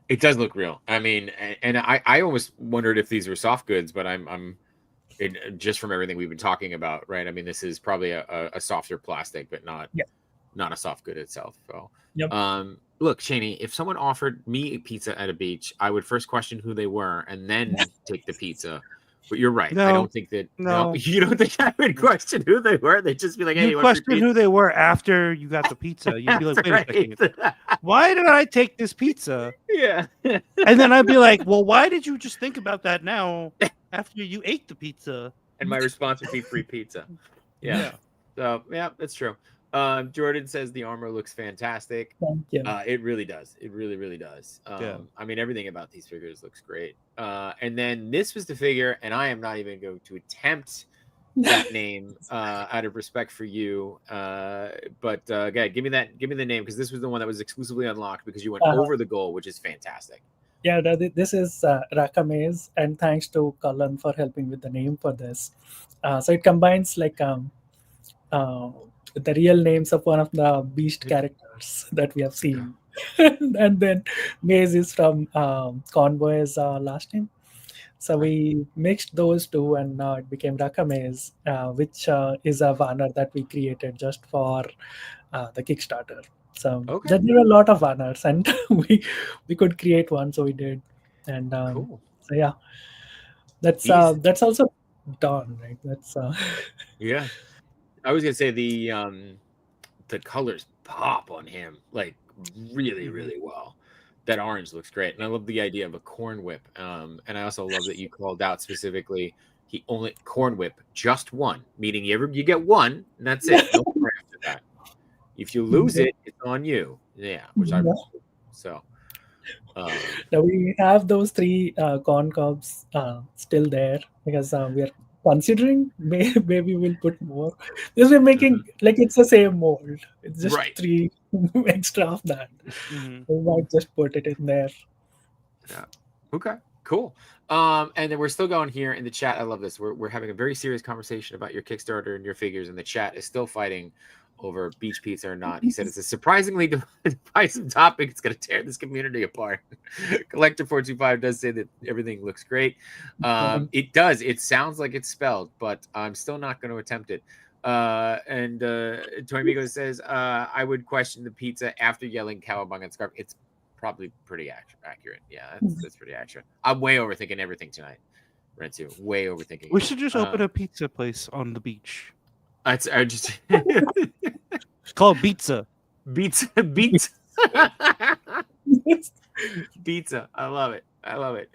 it does look real. I mean, and I almost wondered if these were soft goods, but I'm just from everything we've been talking about, right? I mean, this is probably a softer plastic, but yeah, not a soft good itself. So, yep. look, Cheney, if someone offered me pizza at a beach, I would first question who they were and then take the pizza. But you're right. I No, don't think that. No, no. you don't think I would question who they were? They'd just be like, "Hey, You you want free question pizza?" who they were after you got the pizza. You'd be like, That's wait a right. second. Why did I take this pizza? Yeah. And then I'd be like, well, why did you just think about that now after you ate the pizza? And my response would be free pizza. Yeah. So yeah, that's true. Jordan says the armor looks fantastic. Thank you. It really does. It really, really does. Yeah. I mean, everything about these figures looks great. And then this was the figure, and I am not even going to attempt that name out of respect for you. But okay, give me the name, because this was the one that was exclusively unlocked because you went over the goal, which is fantastic. Yeah, this is Rakamaze, and thanks to Cullen for helping with the name for this. So it combines like the real names of one of the beast characters that we have seen, and then Maze is from Convoy's last name. So we mixed those two, and now it became Rakamaze, which is a banner that we created just for the Kickstarter. So Okay. there were a lot of banners, and we could create one, so we did. And Cool. so yeah, that's also done, right? That's Yeah. I was gonna say the colors pop on him like really, really well. That orange looks great, and I love the idea of a corn whip. And I also love that you called out specifically he only corn whip just one, meaning you get one, and that's it. No more after that. If you lose it, it's on you. Yeah, which I so. Now we have those three corn cobs still there because we are considering maybe we'll put more because we're making like it's the same mold. It's just Right. 3 extra of that. We might just put it in there. Yeah. Okay. Cool. And then we're still going here in the chat. I love this. We're having a very serious conversation about your Kickstarter and your figures, and the chat is still fighting over beach pizza or not. He said it's a surprisingly divisive topic. It's going to tear this community apart. Collector 425 does say that everything looks great. It does. It sounds like it's spelled, but I'm still not going to attempt it. And Tony Migo says, I would question the pizza after yelling cowabunga and scarf. It's probably pretty accurate. Yeah, that's pretty accurate. I'm way overthinking everything tonight. Renzu, way overthinking. We should just open a pizza place on the beach. I just It's called pizza. Pizza. Pizza. I love it.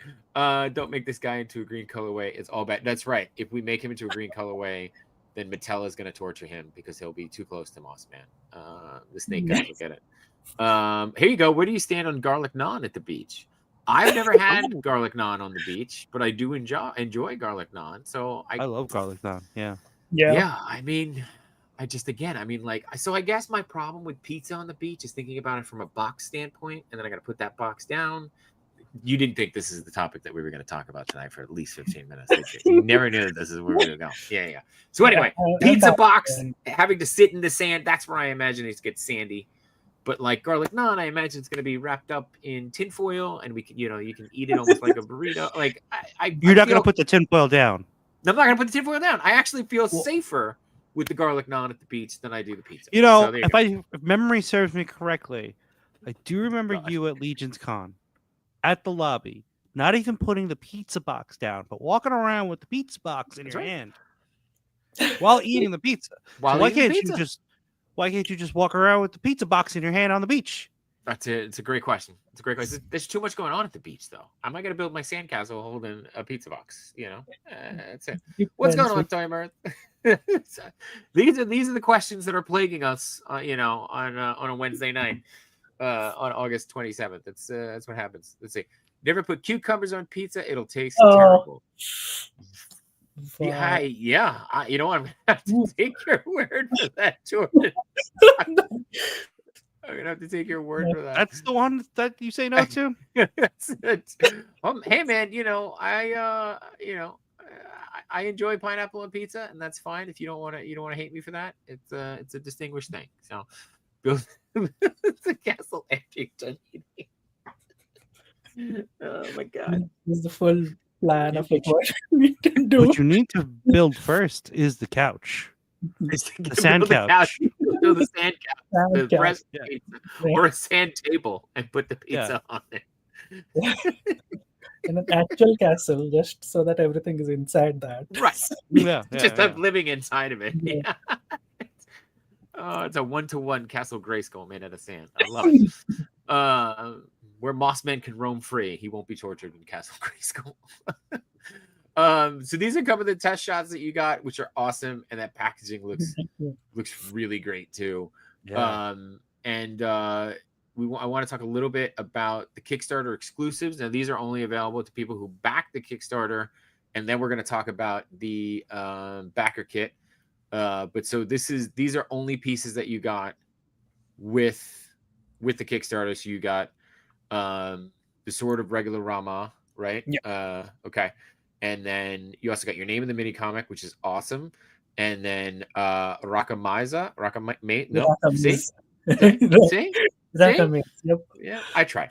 Don't make this guy into a green colorway. It's all bad. That's right. If we make him into a green colorway, then Mattel is going to torture him because he'll be too close to Moss Man. The snake guys will get it. Here you go. Where do you stand on garlic naan at the beach? I've never had garlic naan on the beach, but I do enjoy garlic naan. So I love garlic naan. Yeah. Yeah. I mean, I guess my problem with pizza on the beach is thinking about it from a box standpoint, and then I got to put that box down. You didn't think this is the topic that we were going to talk about tonight for at least 15 minutes. You never knew that this is where we were going to go. Yeah. So anyway, pizza box, having to sit in the sand. That's where I imagine it gets sandy. But like garlic naan, I imagine it's going to be wrapped up in tinfoil, and we can, you can eat it almost like a burrito. Like You're not going to put the tinfoil down. I'm not going to put the tinfoil down. I actually feel safer with the garlic naan at the beach than I do the pizza. If memory serves me correctly, I do remember you at Legion's Con at the lobby, not even putting the pizza box down, but walking around with the pizza box in your hand while eating the pizza. Why can't you just walk around with the pizza box in your hand on the beach? It's a great question. It's a great question. There's too much going on at the beach, though. Am I going to build my sandcastle holding a pizza box? That's it. What's going on, Toy Mirth? These are the questions that are plaguing us, on a Wednesday night, on August 27th. That's what happens. Let's see. Never put cucumbers on pizza; it'll taste terrible. Wow. Yeah. I'm gonna have to take your word for that, Jordan. I'm gonna have to take your word for that. That's the one that you say no to. Hey man, I enjoy pineapple on pizza, and that's fine. If you don't want to hate me for that, it's a distinguished thing. So build the castle after you're done eating. Oh my god! This is the full plan of like what we can do. What you need to build first is the couch. The sand couch. Build the sand couch. Sand The couch. press pizza, or a sand table, and put the pizza on it. In an actual castle, just so that everything is inside that. Right. Just yeah. living inside of it. Yeah. Oh, it's a 1-to-1 Castle Grayskull made out of sand. I love it. Where Mossman can roam free, he won't be tortured in Castle Grayskull. So these are a couple of the test shots that you got, which are awesome, and that packaging looks really great too. Yeah. I want to talk a little bit about the Kickstarter exclusives. Now, these are only available to people who back the Kickstarter, and then we're going to talk about the backer kit. But so these are only pieces that you got with the Kickstarter. So you got the Sword of Regular Rama, right? Yeah. Okay. And then you also got your name in the mini comic, which is awesome. And then Rakamaiza. No, see? Rakamaiza. Yep. Yeah, I tried.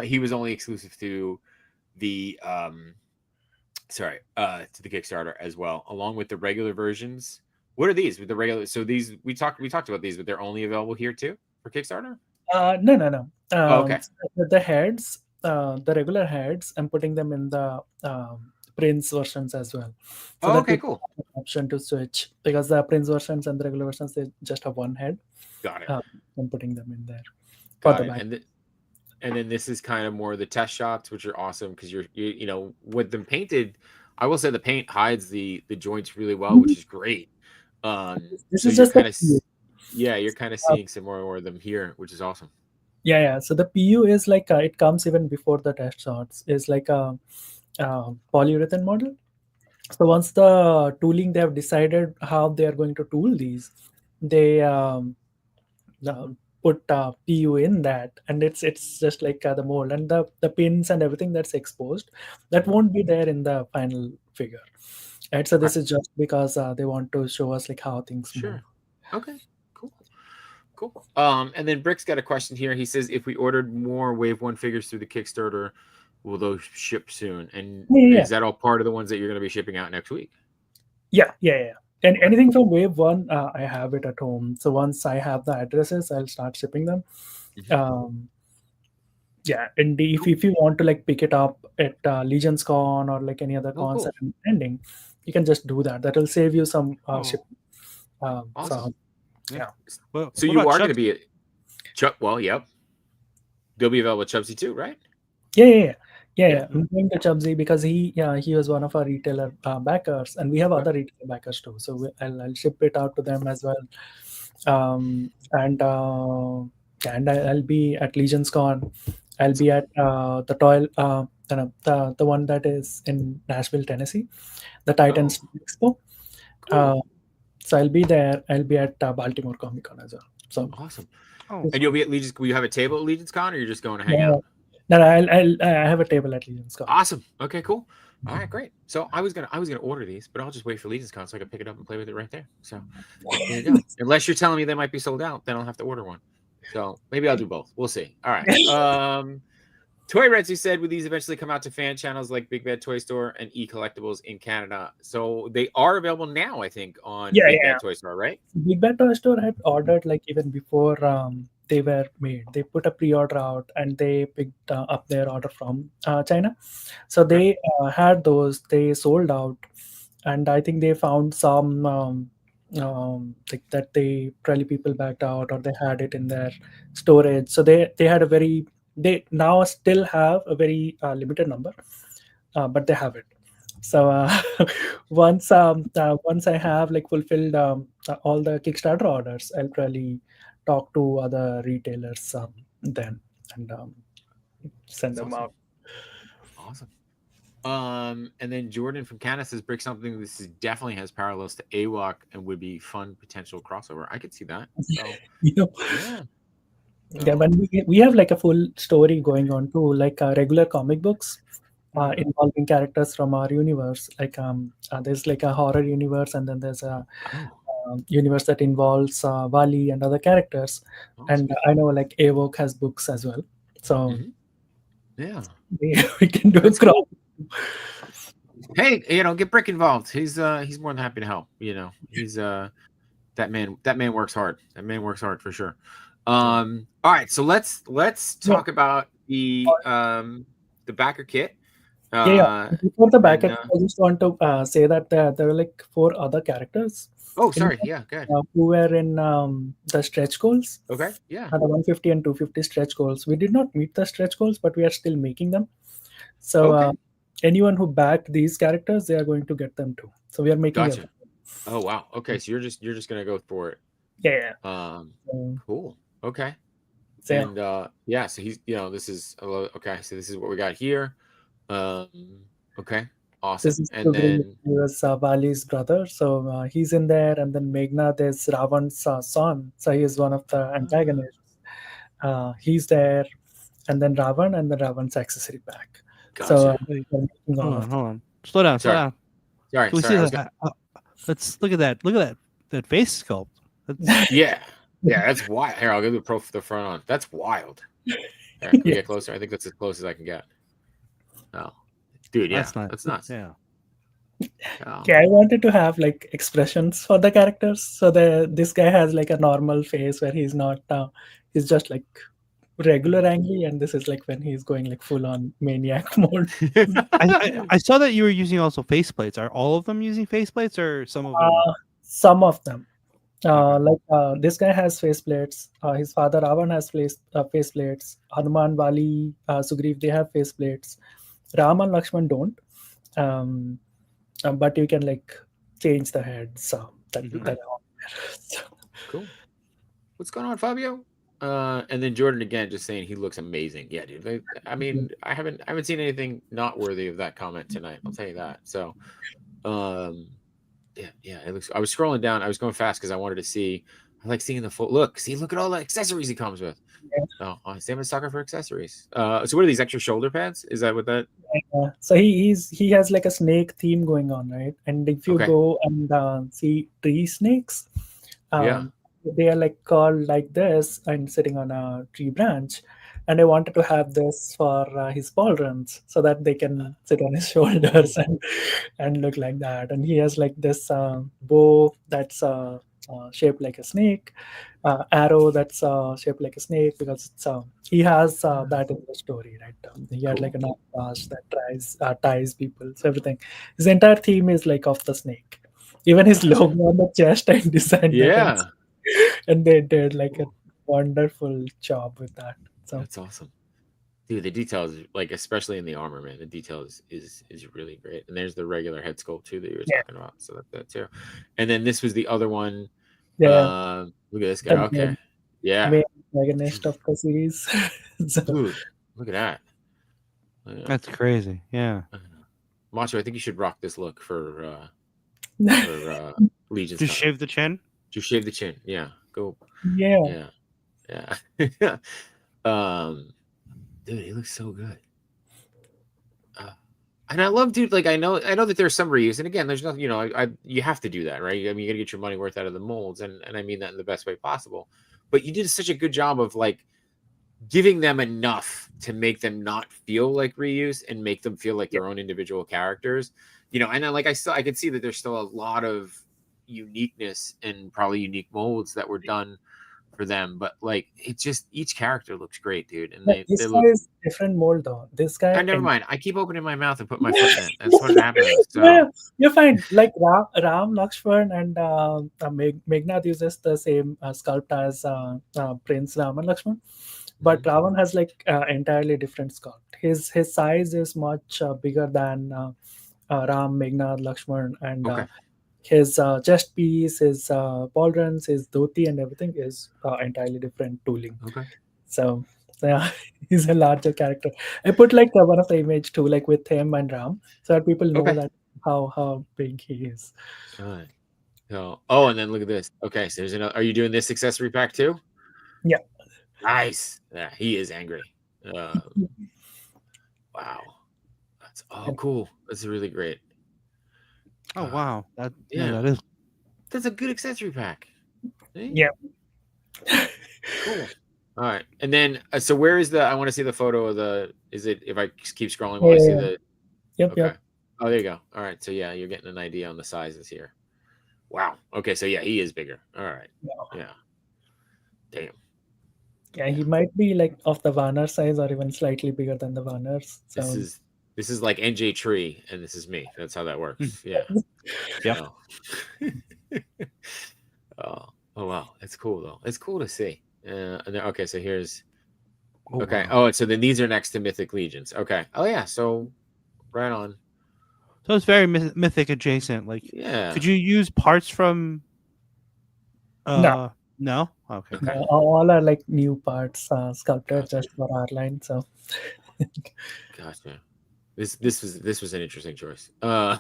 He was only exclusive to the to the Kickstarter as well, along with the regular versions. What are these with the regular? So these we talked about these, but they're only available here too for Kickstarter. No. Okay. The heads, the regular heads, I'm putting them in the Prince versions as well. So okay, cool. Have an option to switch, because the Prince versions and the regular versions, they just have one head. Got it. I'm putting them in there. Got it. And then this is kind of more the test shots, which are awesome because you with them painted. I will say the paint hides the joints really well, which is great. This is just you're kind of seeing some more of them here, which is awesome. Yeah. So the PU is like it comes even before the test shots. Is like a polyurethane model. So once the tooling, they have decided how they are going to tool these, they put PU in that, and it's just like the mold and the pins and everything that's exposed, that won't be there in the final figure. Right. So this is just because they want to show us like how things move. Okay. Cool. And then Brick's got a question here. He says, if we ordered more Wave 1 figures through the Kickstarter, will those ship soon? And is that all part of the ones that you're going to be shipping out next week? Yeah. And anything from Wave 1, I have it at home. So once I have the addresses, I'll start shipping them. And if you want to like pick it up at Legion's Con or like any other cons that I'm attending, you can just do that. That will save you some shipping. Awesome. Well, so you are going to be at Chubb. Well, yep. They'll be available at Chubsy too, right? Yeah. I'm going to Chubsy because he was one of our retailer backers, and we have other retailer backers too. So I'll ship it out to them as well. And I'll be at Legion's Con. I'll be at the toy, the one that is in Nashville, Tennessee, the Titans Expo. Cool. So I'll be there. I'll be at Baltimore Comic Con as well. So awesome. And you'll be at Legion's. Will you have a table at Legion's Con, or you're just going to hang out? No, I have a table at Legion's Con. Awesome. Okay, cool. All right, great. So I was gonna order these, but I'll just wait for Legion's Con so I can pick it up and play with it right there. So there you go. Unless you're telling me they might be sold out, then I'll have to order one. So maybe I'll do both. We'll see. All right. Toy Rentsy said, would these eventually come out to fan channels like Big Bad Toy Store and E-Collectibles in Canada? So they are available now, I think, on Big Bad Toy Store, right? Big Bad Toy Store had ordered like even before they were made. They put a pre-order out and they picked up their order from China. So they had those. They sold out, and I think they found some like that they probably people backed out or they had it in their storage. So they had a very they now still have a very limited number, but they have it. So once I have like fulfilled all the Kickstarter orders, I'll probably talk to other retailers then and send That's them awesome. out. Awesome. And then Jordan from Canada says, break something. This definitely has parallels to AWOC and would be fun potential crossover. I could see that. So You know, yeah. yeah, but we have like a full story going on too, like regular comic books involving characters from our universe. Like there's like a horror universe, and then there's a Oh, universe that involves Wally and other characters. And sweet. I know like Avok has books as well, so Mhm. Yeah. we can do a That's cross. cool. Hey, get Brick involved. He's more than happy to help. He's that man works hard. That man works hard for sure. All right, so let's talk about the backer kit. Yeah. Before the back, And I just want to say that there were like 4 other characters oh, in, sorry. Yeah, good. who were in the stretch goals. Okay. Yeah. The 150 and 250 stretch goals. We did not meet the stretch goals, but we are still making them. So Okay. anyone who backed these characters, they are going to get them too. So we are making Gotcha. Oh wow. Okay, so you're just gonna go for it. Yeah. Cool. Okay. So, And yeah, so he's this is okay. So this is what we got here. Okay. Awesome. this is And then he was Vali's brother, so he's in there, and then Meghna, there's Ravan's son, so he is one of the antagonists. He's there, and then Ravan, and then Ravan's accessory pack. So gotcha. Hold on. Slow down. Sorry. Can we see that? Let's look at that. Look at that face sculpt. Yeah, that's wild. Here, I'll give the the front on. That's wild. Here, can we get closer? I think that's as close as I can get. Oh, dude, yeah, that's nuts. Yeah. Oh. Okay, I wanted to have like expressions for the characters. So this guy has like a normal face where he's not, he's just like regular angry, and this is like when he's going like full on maniac mode. I saw that you were using also faceplates. Are all of them using faceplates, or some of them? Some of them. Like this guy has faceplates. His father Ravan has faceplates. Hanuman, Vali, Sugriv, they have faceplates. Ram and Lakshman don't. But you can like change the heads. So Cool. What's going on, Fabio? And then Jordan again, just saying he looks amazing. Yeah, dude. I mean, I haven't seen anything not worthy of that comment tonight. I'll tell you that. So, yeah, it looks. I was scrolling down. I was going fast because I wanted to see. I like seeing the full look. See, look at all the accessories he comes with. Oh, Sam is sucker for accessories. So what are these extra shoulder pads? Is that what that? So he has like a snake theme going on, right? And if you go and see tree snakes, they are like called like this and sitting on a tree branch. And I wanted to have this for his pauldrons so that they can sit on his shoulders and look like that. And he has like this bow that's shaped like a snake, arrow that's shaped like a snake because it's he has that in the story, right? He had like an arch that ties people. So everything, his entire theme is like of the snake. Even his logo on the chest, I designed that, and they did like a wonderful job with that. So that's awesome. Dude, the details, like especially in the armor, man, the details is really great. And there's the regular head sculpt too that you were talking about. So that too. And then this was the other one. Yeah. Look at this guy. Okay. Yeah. Main protagonist of the series. So, dude, look at that. That's crazy. Yeah. Macho, I think you should rock this look for Legion's. Just shave the chin. Just shave the chin. Yeah. Go. Yeah. Dude, he looks so good. And I love, dude. Like I know that there's some reuse, and again, there's nothing. You have to do that, right? I mean, you got to get your money worth out of the molds, and I mean that in the best way possible. But you did such a good job of like giving them enough to make them not feel like reuse and make them feel like their own individual characters. And then like I could see that there's still a lot of uniqueness and probably unique molds that were done for them, but like it just each character looks great, dude. And This they guy look. is different mold though. This guy. Never mind. I keep opening my mouth and put my foot in it. That's what happens. So Yeah, you're fine. Like Ram Lakshman and Meghnad uses the same sculpt as Prince Ram and Lakshman, but Ravan has like entirely different sculpt. His size is much bigger than Ram, Meghnad, Lakshman, and okay. his chest piece, his pauldrons, his dhoti, and everything is entirely different tooling. Okay. So yeah, he's a larger character. I put like one of the image too, like with him and Ram, so that people know Okay. that how big he is. All right. So, oh, and then look at this. Okay, so there's another. Are you doing this accessory pack too? Yeah. Nice. Yeah, he is angry. Wow. That's cool. That's really great. Oh wow, that yeah. that is. That's a good accessory pack. See? Yeah. Cool. All right, and then so where is the? I want to see the photo of the. Is it if I just keep scrolling? Will I see the? Yep. Okay. Yep. Oh, there you go. All right, so yeah, you're getting an idea on the sizes here. Wow. Okay, so yeah, he is bigger. All right. Yeah. Damn. Yeah, he might be like of the Warner size or even slightly bigger than the Warners. So This is like NJ Tree, and this is me. That's how that works. Yeah. Yep. Oh wow, that's cool though. It's cool to see. And then, okay, so here's. Oh, Okay. wow. Oh, and so then these are next to Mythic Legions. Okay. Oh yeah. So right on. So it's very mythic adjacent. Like, Yeah. could you use parts from? No. No. Okay. Okay. all are like new parts sculpted just for our line. So Gotcha. This was an interesting choice. I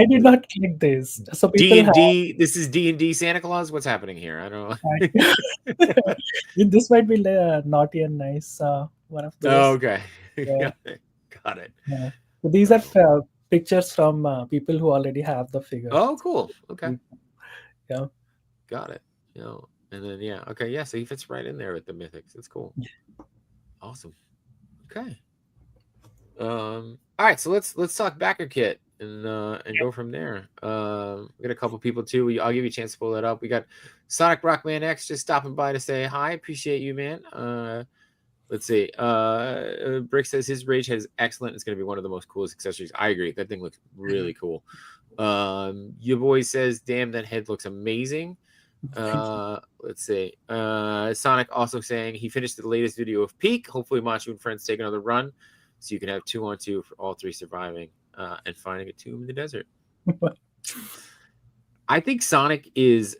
did not click this. So people D&D. This is D&D Santa Claus. What's happening here? I don't know. this might be naughty and nice. One of those. Oh, okay. Yeah. Got it. Yeah. So these are pictures from people who already have the figure. Oh, cool. Okay. Yeah. Got it. And then yeah. Okay. Yeah. So he fits right in there with the mythics. It's cool. Awesome. Okay. All right. So let's talk backer kit and go from there. We got a couple people too. I'll give you a chance to pull that up. We got Sonic Rockman X just stopping by to say hi. Appreciate you, man. Let's see. Brick says his rage head is excellent. It's going to be one of the most coolest accessories. I agree. That thing looks really cool. Your boy says, damn, that head looks amazing. Let's see. Sonic also saying he finished the latest video of Peak. Hopefully Machu and friends take another run so you can have 2-on-2 for all three surviving and finding a tomb in the desert. I think Sonic is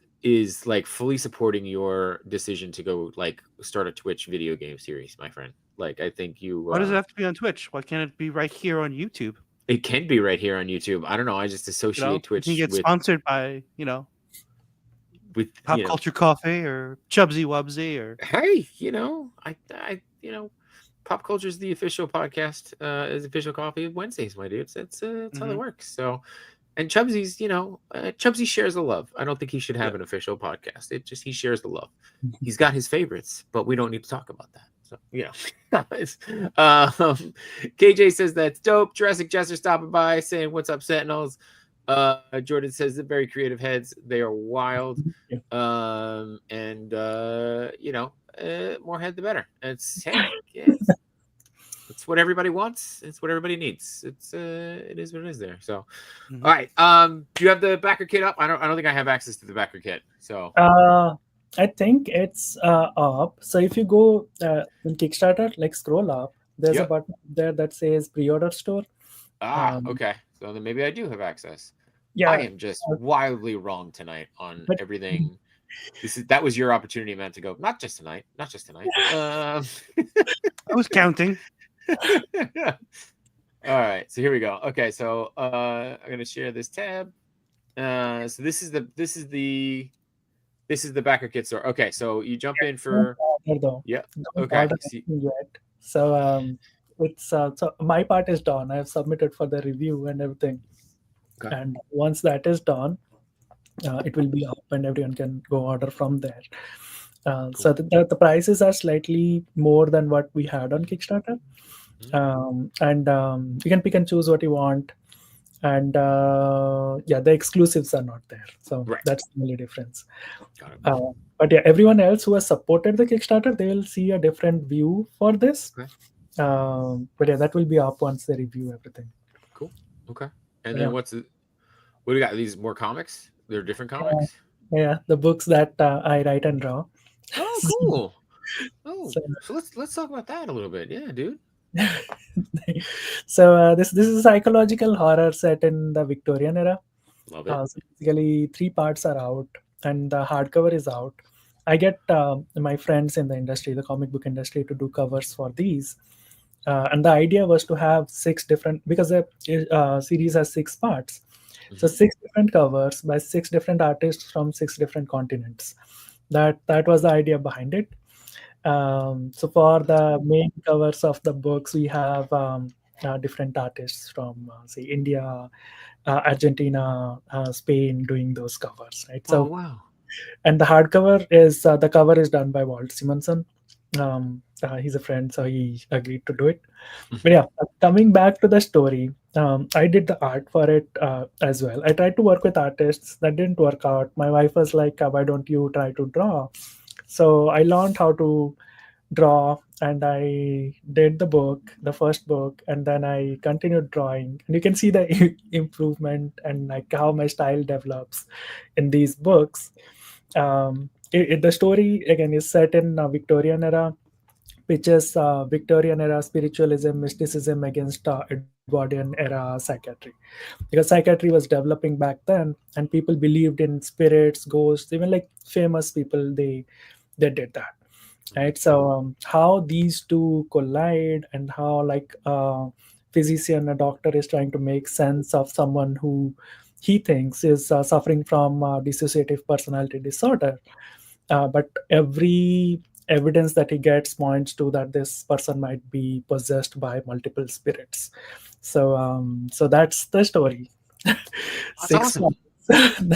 like fully supporting your decision to go like start a Twitch video game series, my friend. Like I think you. Why does it have to be on Twitch? Why can't it be right here on YouTube? It can be right here on YouTube. I don't know. I just associate Twitch. You can get sponsored by with Pop you know, Culture Coffee or Chubsy Wubsy or. Hey, I Pop Culture is the official podcast. Is official coffee of Wednesdays, my dudes. That's how it works. So. And Chubsy's, Chubsy shares the love. I don't think he should have an official podcast. He shares the love. He's got his favorites, but we don't need to talk about that. So, KJ says that's dope. Jurassic Jester stopping by saying, what's up, Sentinels? Jordan says the very creative heads. They are wild. More head, the better. It's what everybody wants. It's what everybody needs. It is what it is there. So, all right. Do you have the backer kit up? I don't think I have access to the backer kit. So, I think it's up. So if you go in Kickstarter, like scroll up, there's a button there that says pre-order store. Okay. So then maybe I do have access. Yeah. I am just wildly wrong tonight on everything. That was your opportunity, man, to go. Not just tonight. I was counting. All right, so here we go. Okay, so I'm gonna share this tab. So this is the backer kit store. Okay, so you jump in for okay. So it's so my part is done. I have submitted for the review and everything. Okay. And once that is done, it will be up and everyone can go order from there. Cool. So the prices are slightly more than what we had on Kickstarter. And you can pick and choose what you want. And the exclusives are not there. So that's the only difference. But But yeah, everyone else who has supported the Kickstarter, they will see a different view for this. Okay. But yeah, that will be up once they review everything. Cool. Okay. And But then yeah, what do we got? These more comics? They're different comics? yeah, the books that I write and draw. Oh, cool. Oh, So, so let's talk about that a little bit. Yeah, dude. so this is a psychological horror set in the Victorian era. Love it. So basically, 3 parts are out, and the hardcover is out. I get my friends in the industry, the comic book industry, to do covers for these. And the idea was to have 6 different, because the series has 6 parts. So Mhm. 6 different covers by 6 different artists from 6 different continents. That was the idea behind it. So for the main covers of the books, we have different artists from say India, Argentina, Spain doing those covers, right? Oh, So, wow. and the cover is done by Walt Simonson. He's a friend, so he agreed to do it. But Mhm. yeah, coming back to the story, I did the art for it as well. I tried to work with artists. That didn't work out. My wife was like, "Why don't you try to draw?" So I learned how to draw, and I did the first book, and then I continued drawing. And you can see the improvement and like how my style develops in these books. The story again is set in Victorian era, pitches Victorian era spiritualism, mysticism against Edwardian era psychiatry. Because psychiatry was developing back then, and people believed in spirits, ghosts, even like famous people, they did that, right? So how these two collide, and how like physician, a doctor, is trying to make sense of someone who he thinks is suffering from dissociative personality disorder, but every evidence that he gets points to that this person might be possessed by multiple spirits. So that's the story. That's Six awesome. months.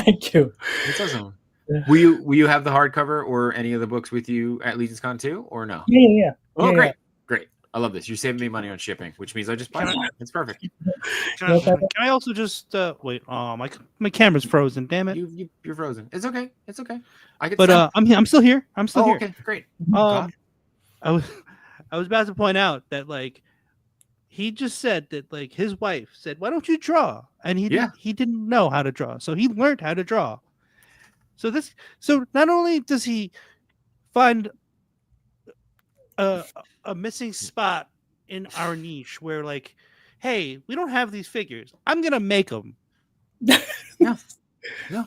Thank you. That's awesome. Yeah, Will you have the hardcover or any of the books with you at Legion's Con too, or no? yeah, yeah, Oh, yeah. great. Great. I love this. You're saving me money on shipping, which means I just buy Can I, them. It's perfect. No, can I also just wait? My camera's frozen. Damn it! You're frozen. It's okay. It's okay. I could But stop. I'm still here. I'm still Oh, here. okay. Great. Um, God. I was I was about to point out that like he just said that like his wife said, "Why don't you draw?" And Yeah. he didn't know how to draw, so he learned how to draw. So not only does he find a a missing spot in our niche where like, hey, we don't have these figures. I'm gonna make them. Yeah. Yeah.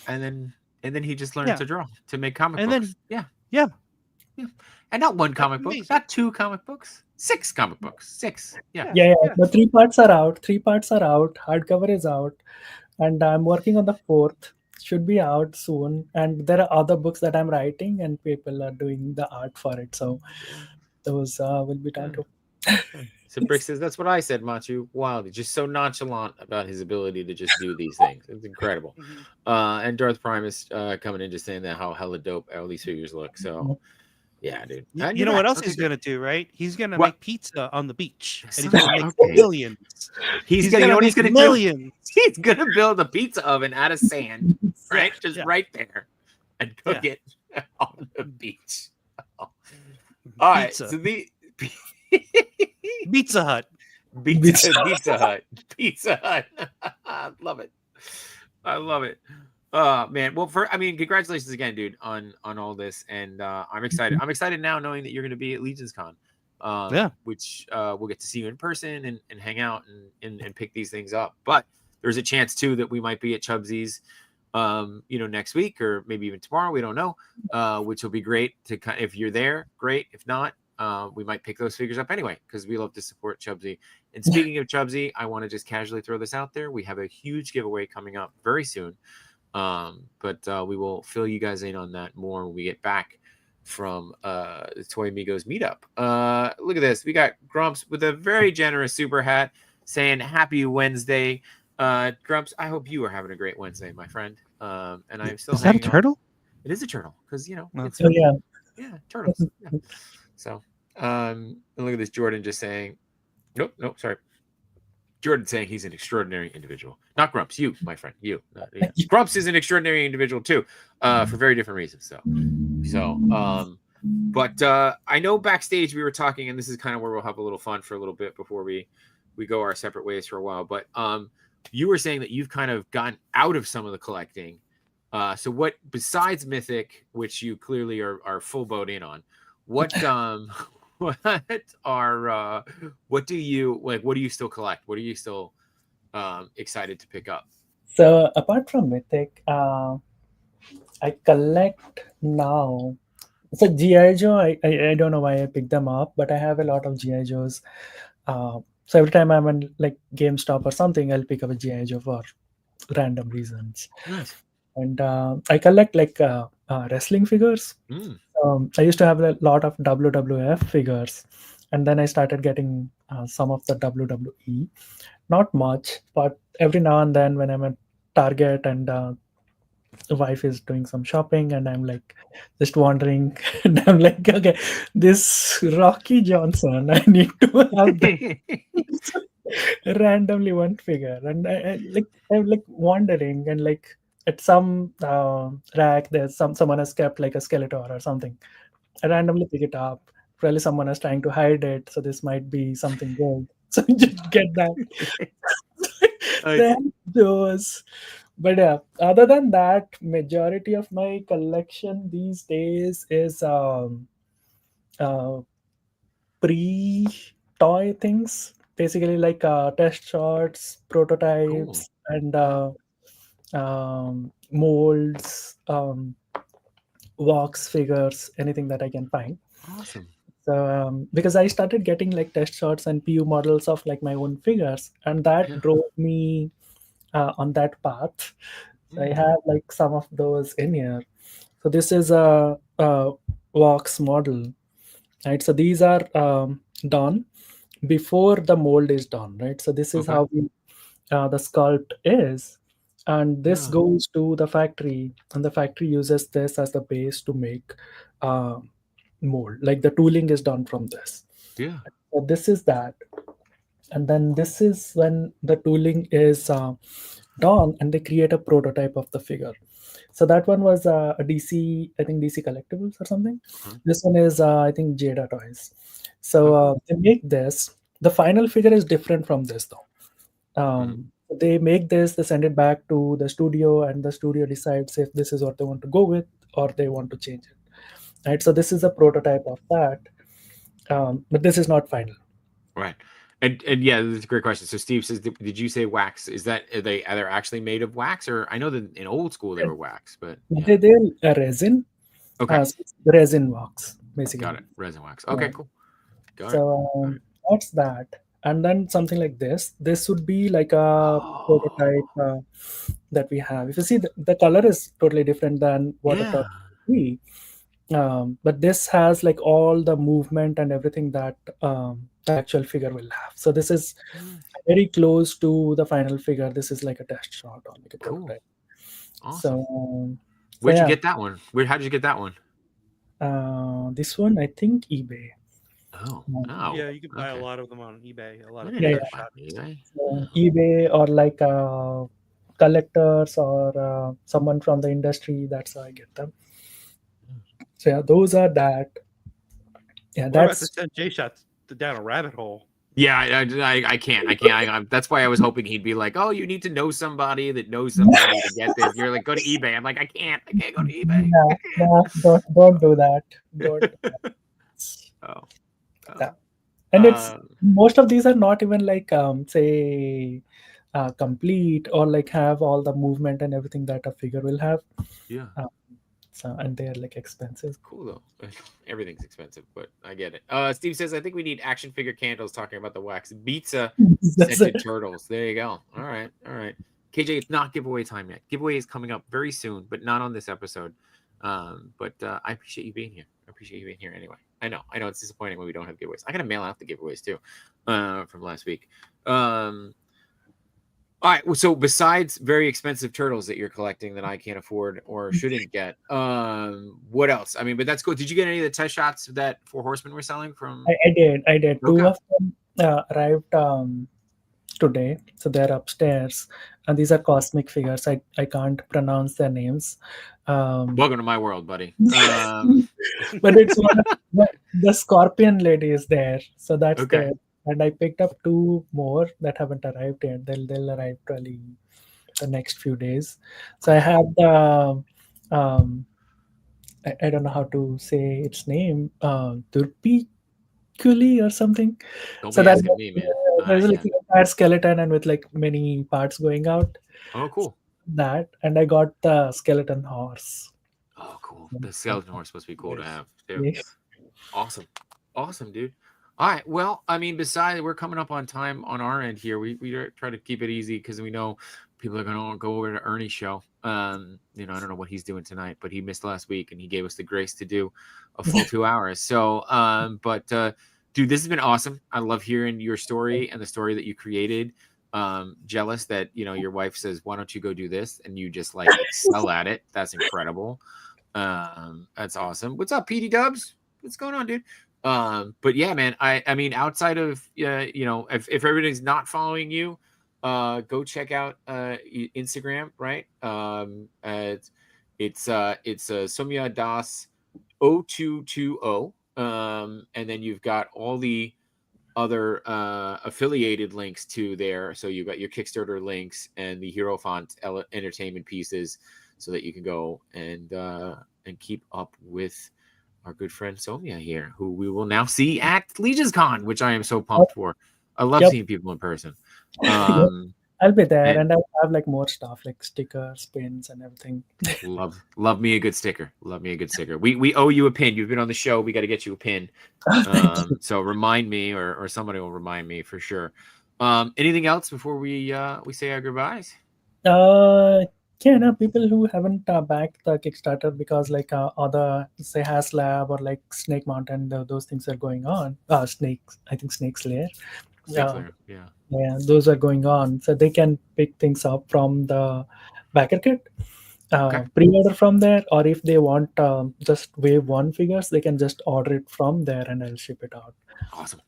And then he just learned Yeah, to draw, to make comic and books. then Yeah. yeah, Yeah. And not one that's comic book, amazing. not 2 comic books, 6 comic books. 6. Yeah. Yeah, yeah, yeah. yeah. The 3 parts are out. 3 parts are out. Hardcover is out, and I'm working on the fourth. Should be out soon. And there are other books that I'm writing, and people are doing the art for it. So those will be done Yeah. too. Yeah. So Brick says, that's what I said, Machu. Wow, just so nonchalant about his ability to just do these things. It's incredible. Mhm. And Darth Prime is coming in just saying that how hella dope all these figures look. So yeah, dude. And You you're know what back. else Okay, he's good. gonna do, right? He's gonna What? make pizza on the beach, and Son he's of gonna a- make okay. millions. He's He's gonna, you know gonna what he's make gonna do? millions. He's gonna build a pizza oven out of sand, right? Just Yeah. right there, and cook Yeah. it on the beach. All right. Pizza. So the Pizza Hut. Pizza Hut. Pizza Hut. I love it. I love it. Man. Well, congratulations again, dude, on all this, and I'm excited. I'm excited now knowing that you're going to be at Legion's Con, Yeah. which we'll get to see you in person and hang out and pick these things up. But there's a chance too that we might be at Chubsy's, next week or maybe even tomorrow. We don't know, which will be great to if you're there, great. If not, we might pick those figures up anyway because we love to support Chubsy. And speaking of Chubsy, I want to just casually throw this out there. We have a huge giveaway coming up very soon. But we will fill you guys in on that more when we get back from the Toy Amigos meetup. Look at this. We got Grumps with a very generous super hat saying happy Wednesday. Grumps, I hope you are having a great Wednesday, my friend. And I'm still Is that a hanging on. turtle? It is a turtle because it's So yeah, yeah, turtles. Yeah. So and look at this Jordan just saying nope, sorry. Jordan saying he's an extraordinary individual. Not Grumps, you, my friend, you. Yeah. Grumps is an extraordinary individual too, for very different reasons. But I know backstage we were talking, and this is kind of where we'll have a little fun for a little bit before we go our separate ways for a while. But you were saying that you've kind of gotten out of some of the collecting. So what, besides Mythic, which you clearly are full boat in on, what what do you like? What do you still collect? What are you still excited to pick up? So apart from Mythic, I collect now. So GI Joe, I don't know why I picked them up, but I have a lot of GI Joes. So every time I'm in like GameStop or something, I'll pick up a GI Joe for random reasons. Nice. And I collect like wrestling figures. I used to have a lot of WWF figures, and then I started getting some of the WWE. Not much, but every now and then when I'm at Target and the wife is doing some shopping and I'm like just wandering and I'm like, okay, this Rocky Johnson, I need to have that. Randomly one figure, and I'm like wandering and like at some rack there's someone has kept like a Skeletor or something. I randomly pick it up. Probably someone is trying to hide it, so this might be something good. So you just get that. Then those. But yeah, other than that, majority of my collection these days is pre-toy things, basically like test shots, prototypes, and molds, wax figures, anything that I can find. Awesome. So because I started getting like test shots and PU models of like my own figures, and that drove me on that path. So I have like some of those in here. So this is a wax model, right? So these are done before the mold is done, right? So this is how the sculpt is, and this goes to the factory, and the factory uses this as the base to make mold. Like the tooling is done from this. Yeah. So this is that, and then this is when the tooling is done, and they create a prototype of the figure. So that one was a DC, I think DC Collectibles or something. This one is I think Jada Toys. So they make this. The final figure is different from this though. They make this, they send it back to the studio, and the studio decides if this is what they want to go with or they want to change it. Right. So this is a prototype of that, but this is not final. Right. And yeah, that's a great question. So Steve says, did you say wax? Is that are they actually made of wax, or I know that in old school they were wax, but they're resin. Okay. So resin wax basically. Got it. Resin wax. Okay, cool. Got it. What's that? And then something like this. This would be like a prototype that we have. If you see, the color is totally different than what it would be. But this has like all the movement and everything that the actual figure will have. So this is very close to the final figure. This is like a test shot or like a prototype. Awesome. So where'd you get that one? How did you get that one? This one, I think eBay. Oh, yeah, you can buy a lot of them on eBay. A lot of eBay or like collectors or someone from the industry. That's how I get them. So yeah, those are that. Yeah, what about to send J shots down a rabbit hole? Yeah, I can't. That's why I was hoping he'd be like, "Oh, you need to know somebody that knows somebody to get this." And you're like, "Go to eBay." I'm like, "I can't go to eBay." No, don't do that. Don't. Yeah. And it's most of these are not even like say complete or like have all the movement and everything that a figure will have. Yeah. So and they're like expensive. Cool though. Everything's expensive, but I get it. Steve says, I think we need action figure candles talking about the wax. Pizza scented turtles. There you go. All right. KJ, it's not giveaway time yet. Giveaway is coming up very soon, but not on this episode. But I appreciate you being here. Anyway. I know it's disappointing when we don't have giveaways. I gotta mail out the giveaways too from last week. All right. So besides very expensive turtles that you're collecting that I can't afford or shouldn't get, what else? I mean, but that's cool. Did you get any of the test shots that Four Horsemen were selling from? I did. Okay. Two of them arrived today, so they're upstairs, and these are cosmic figures. I can't pronounce their names. Welcome to my world, buddy. But it's one of the scorpion lady is there, so that's Okay. there. And I picked up two more that haven't arrived yet. They'll arrive probably the next few days. So I have the I don't know how to say its name, Durpi Kuli or something. Don't So be that asking me, man. there's like Yeah. a fat skeleton and with like many parts going out. Oh, cool. That, and I got the skeleton horse. Oh, cool. The skeleton horse supposed to be cool to have too. Yeah. Awesome, dude. All right. Well, I mean, besides, we're coming up on time on our end here. We try to keep it easy because we know people are going to go over to Ernie's show. I don't know what he's doing tonight, but he missed last week and he gave us the grace to do a full 2 hours. So, dude, this has been awesome. I love hearing your story and the story that you created. Jealous that your wife says, why don't you go do this, and you just like excel at it. That's incredible. That's awesome. What's up, PD Dubs? What's going on, dude? But yeah, man, I mean, outside of if everybody's not following you, go check out Instagram, right? It's Soumya Das 0220, and then you've got all the other affiliated links to there. So you've got your Kickstarter links and the Hero Font entertainment pieces, so that you can go and keep up with our good friend Soumya here, who we will now see at Legion's Con, which I am so pumped for. I love seeing people in person. I'll be there, and I'll have like more stuff like stickers, pins, and everything. Love me a good sticker. Love me a good sticker. We owe you a pin. You've been on the show. We got to get you a pin. So remind me, or somebody will remind me for sure. Anything else before we say our goodbyes? Yeah, people who haven't backed the Kickstarter because like other say Haslab or like Snake Mountain, those things are going on. Snakes, I think Snake's Lair. Yeah, those are going on, so they can pick things up from the backer kit, pre-order from there, or if they want just wave one figures, they can just order it from there and I'll ship it out. Awesome.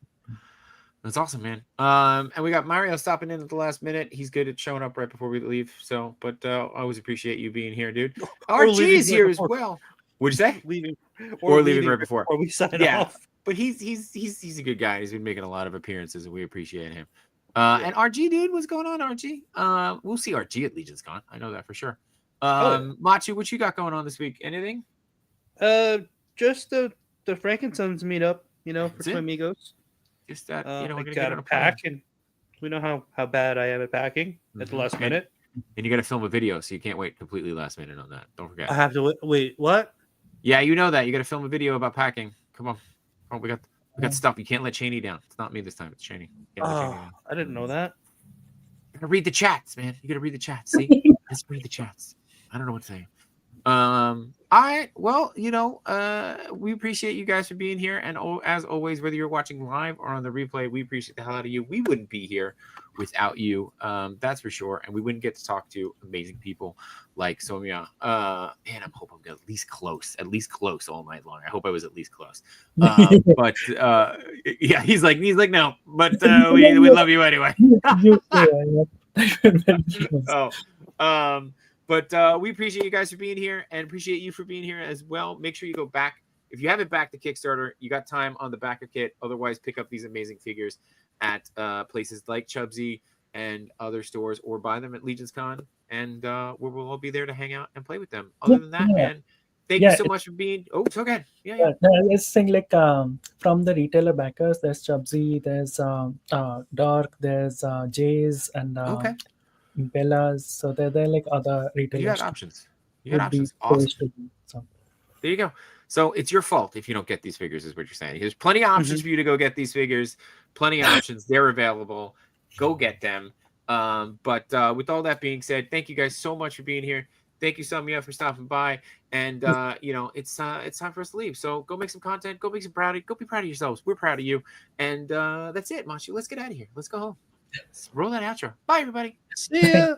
That's awesome, man. And we got Mario stopping in at the last minute. He's good at showing up right before we leave. So, but I always appreciate you being here, dude. RG is here as well. What'd you say? Leaving right before. Or we sign off. But he's a good guy. He's been making a lot of appearances, and we appreciate him. And RG, dude, what's going on, RG? We'll see RG at Legion's Con. I know that for sure. Machu, what you got going on this week? Anything? Just the Frankensons meetup, for Twin Amigos. Just that, we're gonna get on a pack, and we know how bad I am at packing at the last minute. And you got to film a video, so you can't wait completely last minute on that. Don't forget. I have to wait. What? Yeah, you know that. You got to film a video about packing. Come on. Oh, we got stuff. You can't let Cheney down. It's not me this time. It's Cheney. I didn't know that. You gotta read the chats, man. You gotta read the chats. See, let's read the chats. I don't know what to say. We appreciate you guys for being here, and as always, whether you're watching live or on the replay, we appreciate the hell out of you. We wouldn't be here without you, that's for sure, and we wouldn't get to talk to amazing people like Soumya. Man, I hope I'm at least close all night long. I hope I was at least close. But yeah, he's like no, but we love you anyway. But we appreciate you guys for being here, and appreciate you for being here as well. Make sure you go back. If you haven't backed the Kickstarter, you got time on the backer kit. Otherwise, pick up these amazing figures at places like Chubsy and other stores, or buy them at Legion's Con, and we'll all be there to hang out and play with them. Other than that, man, thank you so much for being. Oh, it's okay. Yeah. Let's saying like from the retailer backers, there's Chubsy, there's Dark, there's Jays, and Bella's. So they're like other retailers. You got options. Awesome. There you go. So it's your fault if you don't get these figures, is what you're saying. There's plenty of options for you to go get these figures. Plenty of options. They're available. Go get them. But with all that being said, thank you guys so much for being here. Thank you, Soumya, for stopping by. And it's time for us to leave. So go make some content. Go make some go be proud of yourselves. We're proud of you. And that's it, Machu. Let's get out of here. Let's go home. Let's roll that outro. Bye, everybody. See ya.